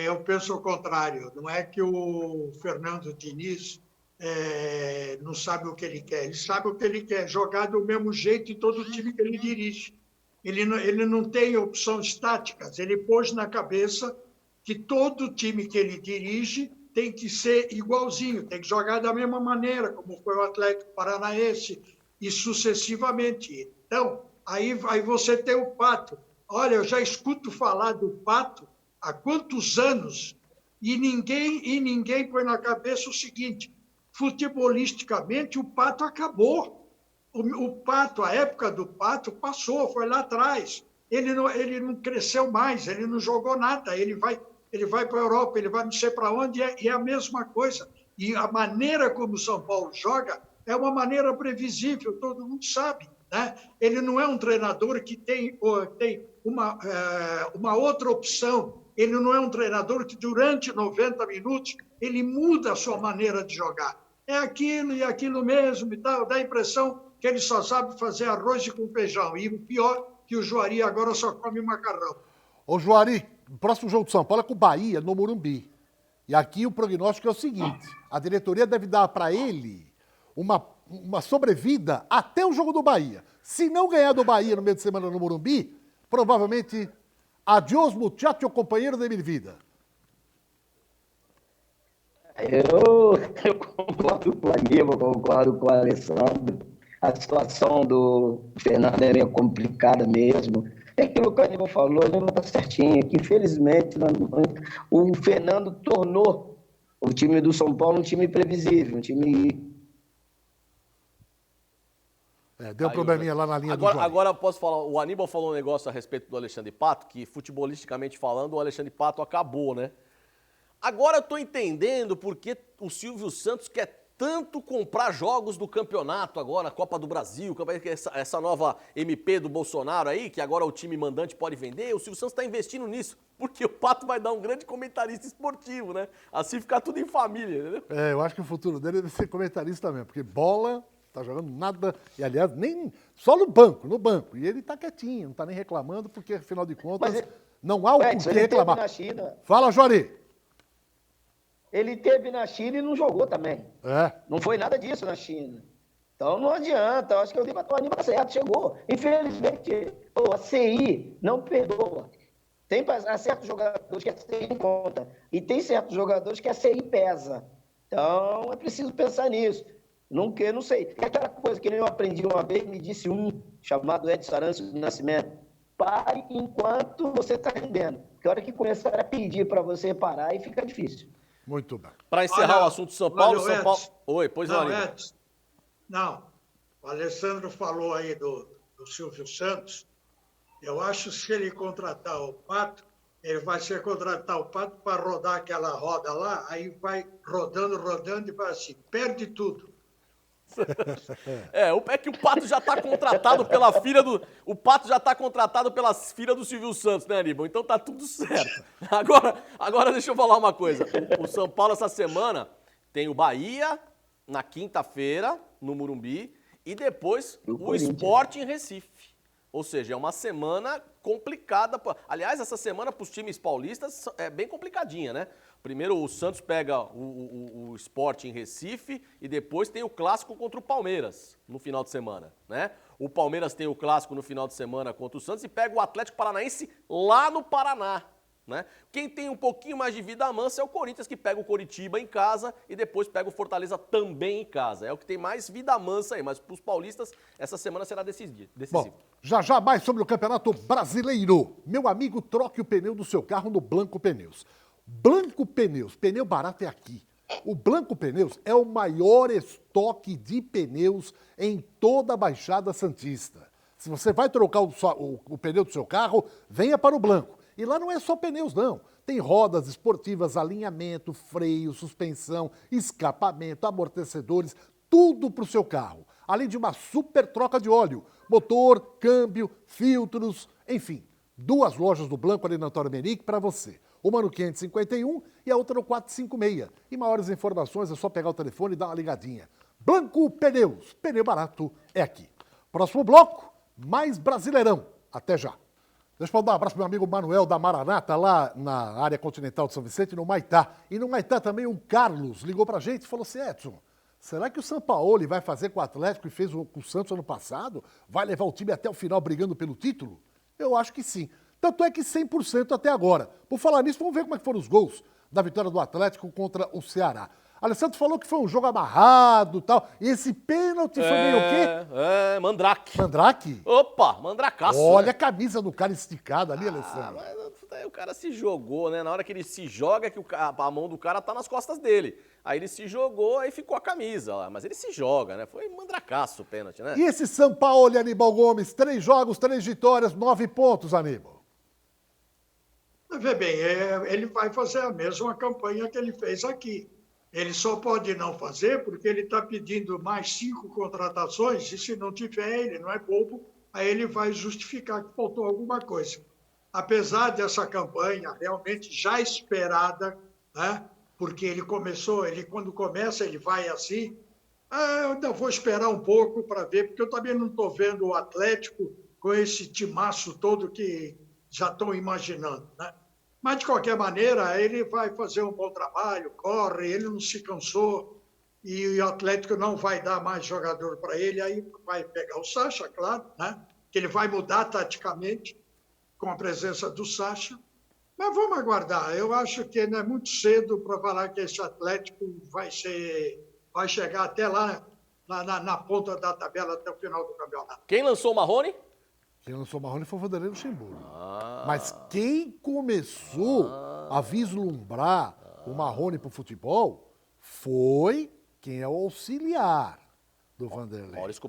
eu penso o contrário. Não é que o Fernando Diniz não sabe o que ele quer. Ele sabe o que ele quer, jogar do mesmo jeito em todo o time que ele dirige. Ele não tem opções táticas. Ele pôs na cabeça que todo time que ele dirige tem que ser igualzinho, tem que jogar da mesma maneira, como foi o Atlético Paranaense, e sucessivamente. Então, aí você tem o Pato. Olha, eu já escuto falar do Pato há quantos anos, e ninguém põe na cabeça o seguinte, futebolisticamente o Pato acabou. O Pato, a época do Pato passou, foi lá atrás. Ele não cresceu mais, ele não jogou nada, ele vai para a Europa, ele vai não sei para onde, e é a mesma coisa. E a maneira como o São Paulo joga é uma maneira previsível, todo mundo sabe, né? Ele não é um treinador que tem uma outra opção, ele não é um treinador que durante 90 minutos ele muda a sua maneira de jogar. É aquilo e aquilo mesmo e tal, dá a impressão que ele só sabe fazer arroz com feijão. E o pior, que o Juari agora só come macarrão. Ô Juari, o próximo jogo de São Paulo é com o Bahia, no Morumbi. E aqui o prognóstico é o seguinte, a diretoria deve dar para ele uma sobrevida até o jogo do Bahia. Se não ganhar do Bahia no meio de semana no Morumbi, provavelmente, adiós muchacho, companheiro de minha vida. Eu concordo com o Aníbal, concordo com o Alessandro. A situação do Fernando é meio complicada mesmo. É aquilo que o Aníbal falou, ele não está certinho, que infelizmente o Fernando tornou o time do São Paulo um time previsível, um time... Deu um probleminha lá na linha do jogo. Agora eu posso falar, o Aníbal falou um negócio a respeito do Alexandre Pato, que futebolisticamente falando, o Alexandre Pato acabou, né? Agora eu tô entendendo porque o Silvio Santos quer tanto comprar jogos do campeonato agora, Copa do Brasil, essa nova MP do Bolsonaro aí, que agora o time mandante pode vender, o Silvio Santos está investindo nisso, porque o Pato vai dar um grande comentarista esportivo, né? Assim ficar tudo em família, entendeu? Eu acho que o futuro dele deve ser comentarista mesmo, porque bola, tá jogando nada, e aliás, nem só no banco, e ele tá quietinho, não tá nem reclamando, porque afinal de contas, não há o porquê reclamar. Fala, Juari. Ele teve na China e não jogou também. Não foi nada disso na China. Então não adianta. Eu acho que o Aníbal certo, chegou. Infelizmente, a CI não perdoa. Tem certos jogadores que a CI não conta. E tem certos jogadores que a CI pesa. Então é preciso pensar nisso. Não sei. É aquela coisa que eu aprendi uma vez, me disse chamado Edson Arantes do Nascimento. Pare enquanto você está rendendo. Porque a hora que começar a pedir para você parar, aí fica difícil. Muito bem. Para encerrar o assunto São Paulo, São Paulo... Oi, pois não, Edson. Não. O Alessandro falou aí do Silvio Santos. Eu acho que se ele contratar o Pato, ele vai ser contratar o Pato para rodar aquela roda lá, aí vai rodando e vai assim, perde tudo. É que o Pato já está contratado pela filha do. O Pato já está contratado pela filha do Silvio Santos, né, Aníbal? Então tá tudo certo. Agora deixa eu falar uma coisa. O São Paulo, essa semana, tem o Bahia na quinta-feira, no Morumbi, e depois o Sport em Recife. Ou seja, é uma semana complicada. Aliás, essa semana para os times paulistas é bem complicadinha, né? Primeiro o Santos pega o Sport em Recife e depois tem o clássico contra o Palmeiras no final de semana, né? O Palmeiras tem o clássico no final de semana contra o Santos e pega o Atlético Paranaense lá no Paraná, né? Quem tem um pouquinho mais de vida mansa é o Corinthians, que pega o Coritiba em casa e depois pega o Fortaleza também em casa. É o que tem mais vida mansa aí, mas para os paulistas essa semena será decisivo. Bom, já mais sobre o Campeonato Brasileiro. Meu amigo, troque o pneu do seu carro no Blanco Pneus. Blanco Pneus, pneu barato é aqui. O Blanco Pneus é o maior estoque de pneus em toda a Baixada Santista. Se você vai trocar o pneu do seu carro, venha para o Blanco. E lá não é só pneus, não. Tem rodas esportivas, alinhamento, freio, suspensão, escapamento, amortecedores, tudo para o seu carro. Além de uma super troca de óleo, motor, câmbio, filtros, enfim. 2 lojas do Blanco ali na Antônio Menique para você. Uma no 551 e a outra no 456. E maiores informações é só pegar o telefone e dar uma ligadinha. Blanco Pneus, pneu barato é aqui. Próximo bloco, mais Brasileirão. Até já. Deixa eu dar um abraço pro meu amigo Manuel da Maranata, lá na área continental de São Vicente, no Maitá. E no Maitá também o Carlos ligou pra gente e falou assim, Edson, será que o Sampaoli vai fazer com o Atlético e fez com o Santos ano passado? Vai levar o time até o final brigando pelo título? Eu acho que sim. Tanto é que 100% até agora. Por falar nisso, vamos ver como é que foram os gols da vitória do Atlético contra o Ceará. Alessandro falou que foi um jogo amarrado e tal. E esse pênalti foi meio o quê? Mandrake. Mandrake? Opa, mandracaço. Olha, né? A camisa do cara esticada ali, Alessandro. Mas o cara se jogou, né? Na hora que ele se joga, que a mão do cara tá nas costas dele. Aí ele se jogou, aí ficou a camisa lá. Mas ele se joga, né? Foi mandracaço o pênalti, né? E esse São Paulo, Aníbal Gomes, 3 jogos, 3 vitórias, 9 pontos, Aníbal. Vê bem, ele vai fazer a mesma campanha que ele fez aqui. Ele só pode não fazer porque ele está pedindo mais 5 contratações e se não tiver, ele não é bobo, aí ele vai justificar que faltou alguma coisa. Apesar dessa campanha realmente já esperada, né? Porque ele quando começa, ele vai assim, eu ainda vou esperar um pouco para ver, porque eu também não estou vendo o Atlético com esse timaço todo que já estão imaginando, né? Mas, de qualquer maneira, ele vai fazer um bom trabalho, corre, ele não se cansou e o Atlético não vai dar mais jogador para ele, aí vai pegar o Sacha, claro, né? Que ele vai mudar taticamente com a presença do Sacha. Mas vamos aguardar. Eu acho que ainda é muito cedo para falar que esse Atlético vai chegar até lá na ponta da tabela até o final do campeonato. Quem lançou o Marrone? Quem lançou o Marrone foi o Vanderlei Luxemburgo. Mas quem começou a vislumbrar o Marrone para o futebol foi quem é o auxiliar do Vanderlei. Maurício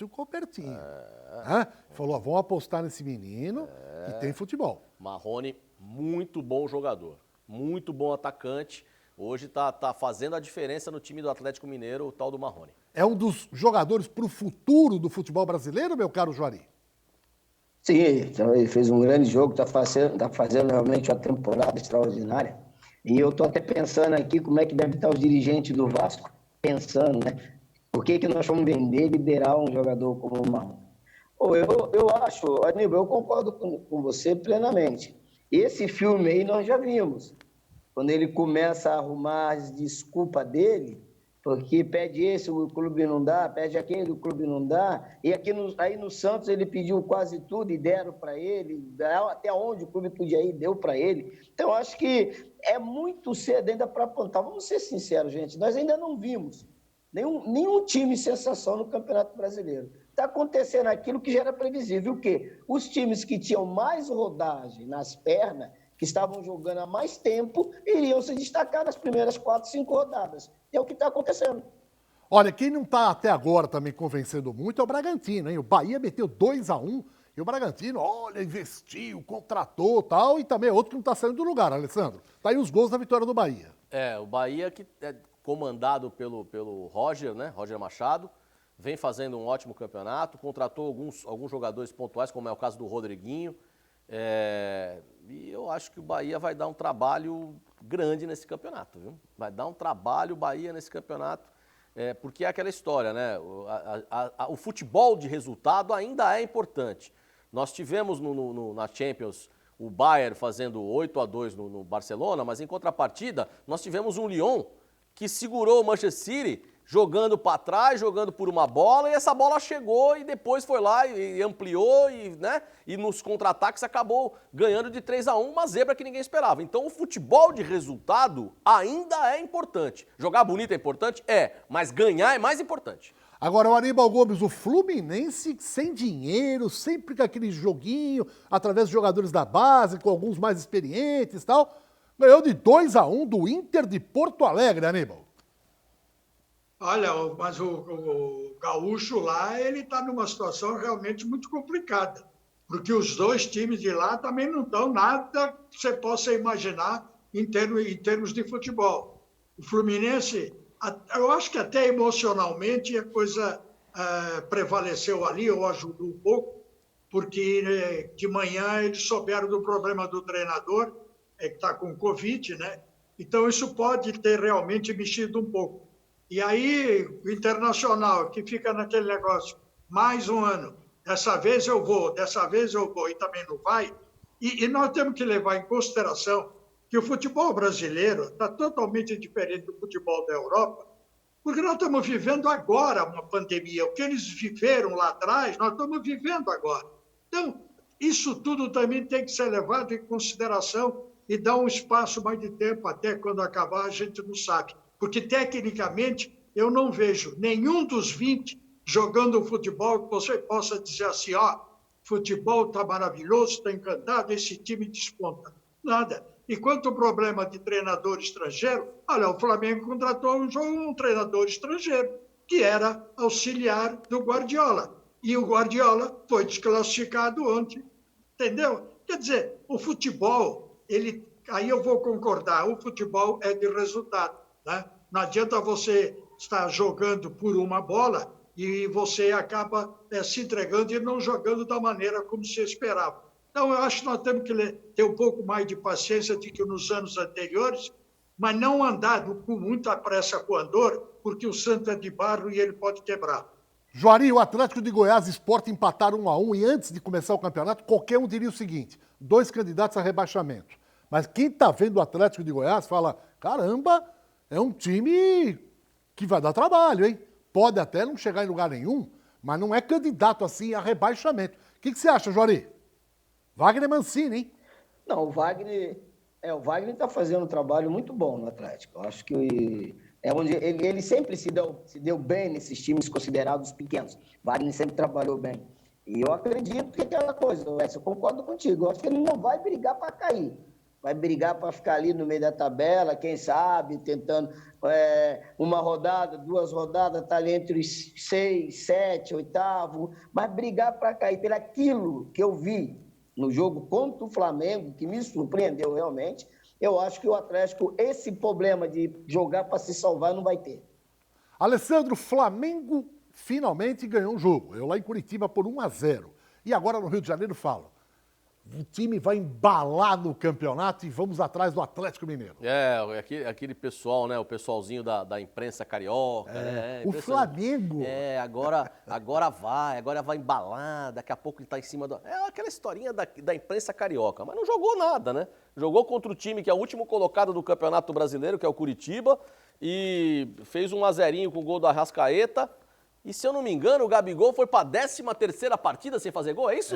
Copertino. Falou, vamos apostar nesse menino que tem futebol. Marrone, muito bom jogador, muito bom atacante. Hoje tá fazendo a diferença no time do Atlético Mineiro, o tal do Marrone. É um dos jogadores para o futuro do futebol brasileiro, meu caro Juari? Sim, então ele fez um grande jogo, tá fazendo realmente uma temporada extraordinária. E eu estou até pensando aqui como é que deve estar os dirigentes do Vasco, pensando, né? Por que nós vamos vender e liberar um jogador como o Marrone? Eu acho, Aníbal, eu concordo com você plenamente. Esse filme aí nós já vimos. Quando ele começa a arrumar as desculpas dele, porque pede esse, o clube não dá, pede aquele, o clube não dá. E aqui aí no Santos ele pediu quase tudo e deram para ele, até onde o clube podia ir, deu para ele. Então, acho que é muito cedo ainda para apontar. Vamos ser sinceros, gente, nós ainda não vimos nenhum time sensação no Campeonato Brasileiro. Está acontecendo aquilo que já era previsível, o quê? Os times que tinham mais rodagem nas pernas, que estavam jogando há mais tempo, iriam se destacar nas primeiras 4, 5 rodadas. E é o que está acontecendo. Olha, quem não está até agora também convencendo muito é o Bragantino, hein? O Bahia meteu 2-1 e o Bragantino, olha, investiu, contratou e tal, e também é outro que não está saindo do lugar, Alessandro. Tá aí os gols da vitória do Bahia. O Bahia que é comandado pelo Roger, né? Roger Machado, vem fazendo um ótimo campeonato, contratou alguns jogadores pontuais, como é o caso do Rodriguinho. E eu acho que o Bahia vai dar um trabalho grande nesse campeonato, viu? Vai dar um trabalho o Bahia nesse campeonato, porque é aquela história, né? O futebol de resultado ainda é importante. Nós tivemos na Champions o Bayern fazendo 8-2 no Barcelona, mas em contrapartida nós tivemos um Lyon que segurou o Manchester City jogando para trás, jogando por uma bola, e essa bola chegou e depois foi lá e ampliou, né? E nos contra-ataques acabou ganhando de 3-1, uma zebra que ninguém esperava. Então o futebol de resultado ainda é importante. Jogar bonito é importante? Mas ganhar é mais importante. Agora, o Aníbal Gomes, o Fluminense sem dinheiro, sempre com aquele joguinho, através de jogadores da base, com alguns mais experientes e tal, ganhou de 2-1 do Inter de Porto Alegre, Aníbal. Olha, mas o gaúcho lá, ele está numa situação realmente muito complicada, porque os dois times de lá também não estão nada que você possa imaginar em termos de futebol. O Fluminense, eu acho que até emocionalmente a coisa prevaleceu ali, ou ajudou um pouco, porque de manhã eles souberam do problema do treinador, que está com Covid, né? Então isso pode ter realmente mexido um pouco. E aí, o Internacional, que fica naquele negócio, mais um ano, dessa vez eu vou, e também não vai. E nós temos que levar em consideração que o futebol brasileiro está totalmente diferente do futebol da Europa, porque nós estamos vivendo agora uma pandemia. O que eles viveram lá atrás, nós estamos vivendo agora. Então, isso tudo também tem que ser levado em consideração e dar um espaço mais de tempo, até quando acabar, a gente não sabe. Porque, tecnicamente, eu não vejo nenhum dos 20 jogando futebol que você possa dizer assim, futebol está maravilhoso, está encantado, esse time desponta. Nada. E quanto ao problema de treinador estrangeiro, olha, o Flamengo contratou um treinador estrangeiro, que era auxiliar do Guardiola. E o Guardiola foi desclassificado ontem, entendeu? Quer dizer, o futebol, aí eu vou concordar, o futebol é de resultado. Né? Não adianta você estar jogando por uma bola e você acaba se entregando e não jogando da maneira como se esperava. Então, eu acho que nós temos que ter um pouco mais de paciência do que nos anos anteriores, mas não andar com muita pressa com o andor, porque o santo é de barro e ele pode quebrar. Juari, o Atlético de Goiás e Sport empataram 1-1 e antes de começar o campeonato, qualquer um diria o seguinte, 2 candidatos a rebaixamento. Mas quem está vendo o Atlético de Goiás fala, caramba, é um time que vai dar trabalho, hein? Pode até não chegar em lugar nenhum, mas não é candidato assim a rebaixamento. O que você acha, Juari? Wagner Mancini, hein? Não, o Wagner está fazendo um trabalho muito bom no Atlético. Eu acho que é onde ele sempre se deu bem nesses times considerados pequenos. O Wagner sempre trabalhou bem. E eu acredito que é aquela coisa, eu concordo contigo. Eu acho que ele não vai brigar para cair. Vai brigar para ficar ali no meio da tabela, quem sabe, tentando uma rodada, 2 rodadas, está ali entre os 6, 7, 8º, mas brigar para cair. Pelo aquilo que eu vi no jogo contra o Flamengo, que me surpreendeu realmente, eu acho que o Atlético, esse problema de jogar para se salvar, não vai ter. Alessandro, Flamengo finalmente ganhou um jogo. Eu lá em Curitiba por 1-0. E agora no Rio de Janeiro falo. O time vai embalar no campeonato e vamos atrás do Atlético Mineiro. Aquele pessoal, né? O pessoalzinho da imprensa carioca. O Flamengo. Agora vai embalar, daqui a pouco ele tá em cima do... É aquela historinha da imprensa carioca, mas não jogou nada, né? Jogou contra o time que é o último colocado do Campeonato Brasileiro, que é o Curitiba, e fez 1-0 com o gol do Arrascaeta. E se eu não me engano, o Gabigol foi para a 13ª partida sem fazer gol, é isso?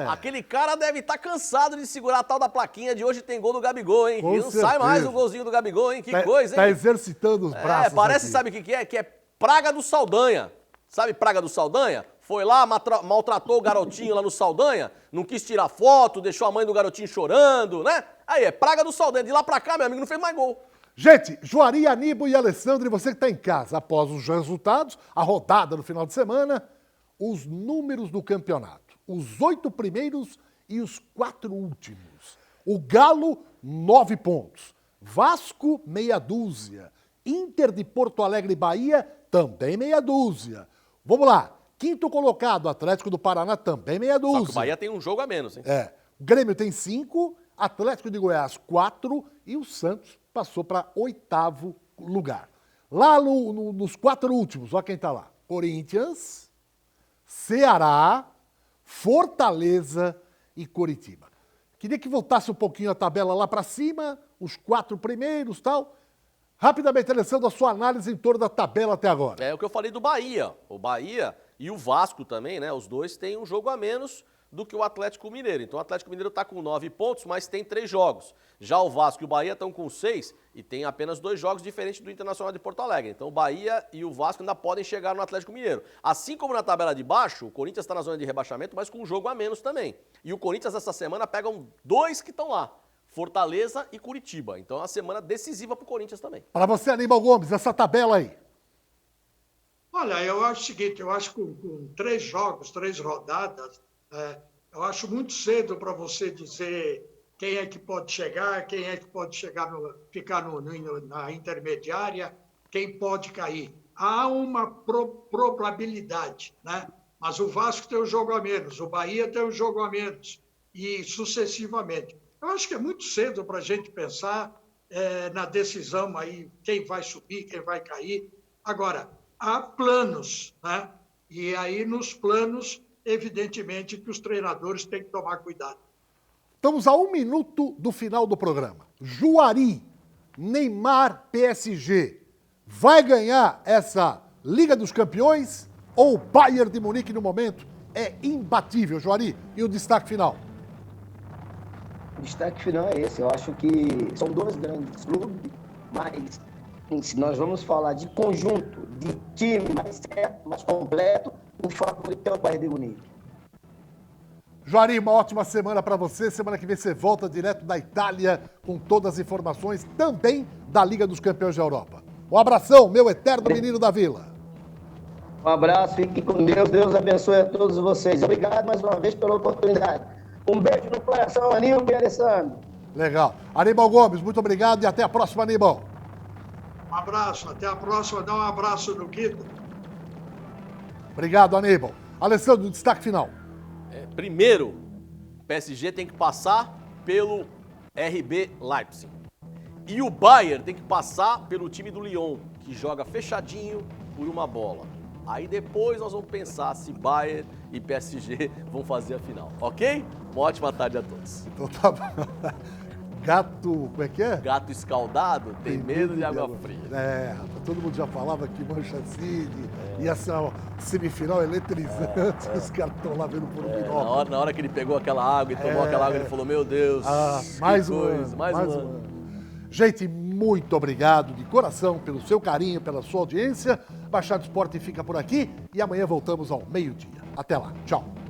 Aquele cara deve estar cansado de segurar a tal da plaquinha de hoje tem gol do Gabigol, hein? Com e não certeza. Sai mais o golzinho do Gabigol, hein? Que coisa, hein? Tá exercitando os braços. Parece, aqui. sabe o que é? Que é praga do Saldanha. Sabe praga do Saldanha? Foi lá, maltratou o garotinho lá no Saldanha, não quis tirar foto, deixou a mãe do garotinho chorando, né? Aí, praga do Saldanha. De lá pra cá, meu amigo, não fez mais gol. Gente, Juari, Aníbal e Alessandro, e você que está em casa, após os resultados, a rodada no final de semana, os números do campeonato. Os 8 primeiros e os 4 últimos. O Galo, 9 pontos. Vasco, meia dúzia. Inter de Porto Alegre e Bahia, também meia dúzia. Vamos lá. Quinto colocado, Atlético do Paraná, também meia dúzia. Só que o Bahia tem um jogo a menos, hein? O Grêmio tem 5, Atlético de Goiás 4 e o Santos passou para 8º lugar. Lá nos 4 últimos, olha quem está lá. Corinthians, Ceará, Fortaleza e Coritiba. Queria que voltasse um pouquinho a tabela lá para cima, os 4 primeiros e tal. Rapidamente, Alessandro, a sua análise em torno da tabela até agora. É o que eu falei do Bahia. O Bahia e o Vasco também, né? Os dois têm um jogo a menos do que o Atlético Mineiro. Então o Atlético Mineiro está com 9 pontos, mas tem 3 jogos. Já o Vasco e o Bahia estão com 6 e tem apenas 2 jogos diferentes do Internacional de Porto Alegre. Então o Bahia e o Vasco ainda podem chegar no Atlético Mineiro. Assim como na tabela de baixo, o Corinthians está na zona de rebaixamento, mas com um jogo a menos também. E o Corinthians essa semana pegam 2 que estão lá. Fortaleza e Curitiba. Então é uma semana decisiva para o Corinthians também. Para você, Aníbal Gomes, essa tabela aí. Olha, eu acho o seguinte, eu acho que com 3 jogos, 3 rodadas, eu acho muito cedo para você dizer quem é que pode chegar, quem é que pode ficar na intermediária, quem pode cair. Há uma probabilidade, né? Mas o Vasco tem um jogo a menos, o Bahia tem um jogo a menos, e sucessivamente. Eu acho que é muito cedo para a gente pensar na decisão aí, quem vai subir, quem vai cair. Agora, há planos, né? E aí nos planos, evidentemente, que os treinadores têm que tomar cuidado. Estamos a 1 minuto do final do programa. Juari, Neymar, PSG. Vai ganhar essa Liga dos Campeões ou o Bayern de Munique no momento é imbatível, Juari? E o destaque final? O destaque final é esse. Eu acho que são 2 grandes clubes, mas se nós vamos falar de conjunto, de time mais certo, mais completo, o favorito é o Bayern de Munique. Juari, uma ótima semana para você. Semana que vem você volta direto da Itália com todas as informações também da Liga dos Campeões da Europa. Um abração, meu eterno menino da Vila. Um abraço, fique com Deus. Deus abençoe a todos vocês. Obrigado mais uma vez pela oportunidade. Um beijo no coração, Aníbal e Alessandro. Legal. Aníbal Gomes, muito obrigado e até a próxima, Aníbal. Um abraço, até a próxima. Dá um abraço no Guido. Obrigado, Aníbal. Alessandro, destaque final. Primeiro, o PSG tem que passar pelo RB Leipzig. E o Bayern tem que passar pelo time do Lyon, que joga fechadinho por uma bola. Aí depois nós vamos pensar se Bayern e PSG vão fazer a final, ok? Uma ótima tarde a todos. Então tá bom. Gato, como é que é? Gato escaldado tem medo de água fria. Todo mundo já falava que Mancha City ia ser uma semifinal eletrizante, os caras estão lá vendo por um binóculo. Na hora que ele pegou aquela água e tomou aquela água, ele falou, meu Deus, mais um ano. Gente, muito obrigado de coração pelo seu carinho, pela sua audiência. Baixada Esporte fica por aqui e amanhã voltamos ao meio-dia. Até lá, tchau.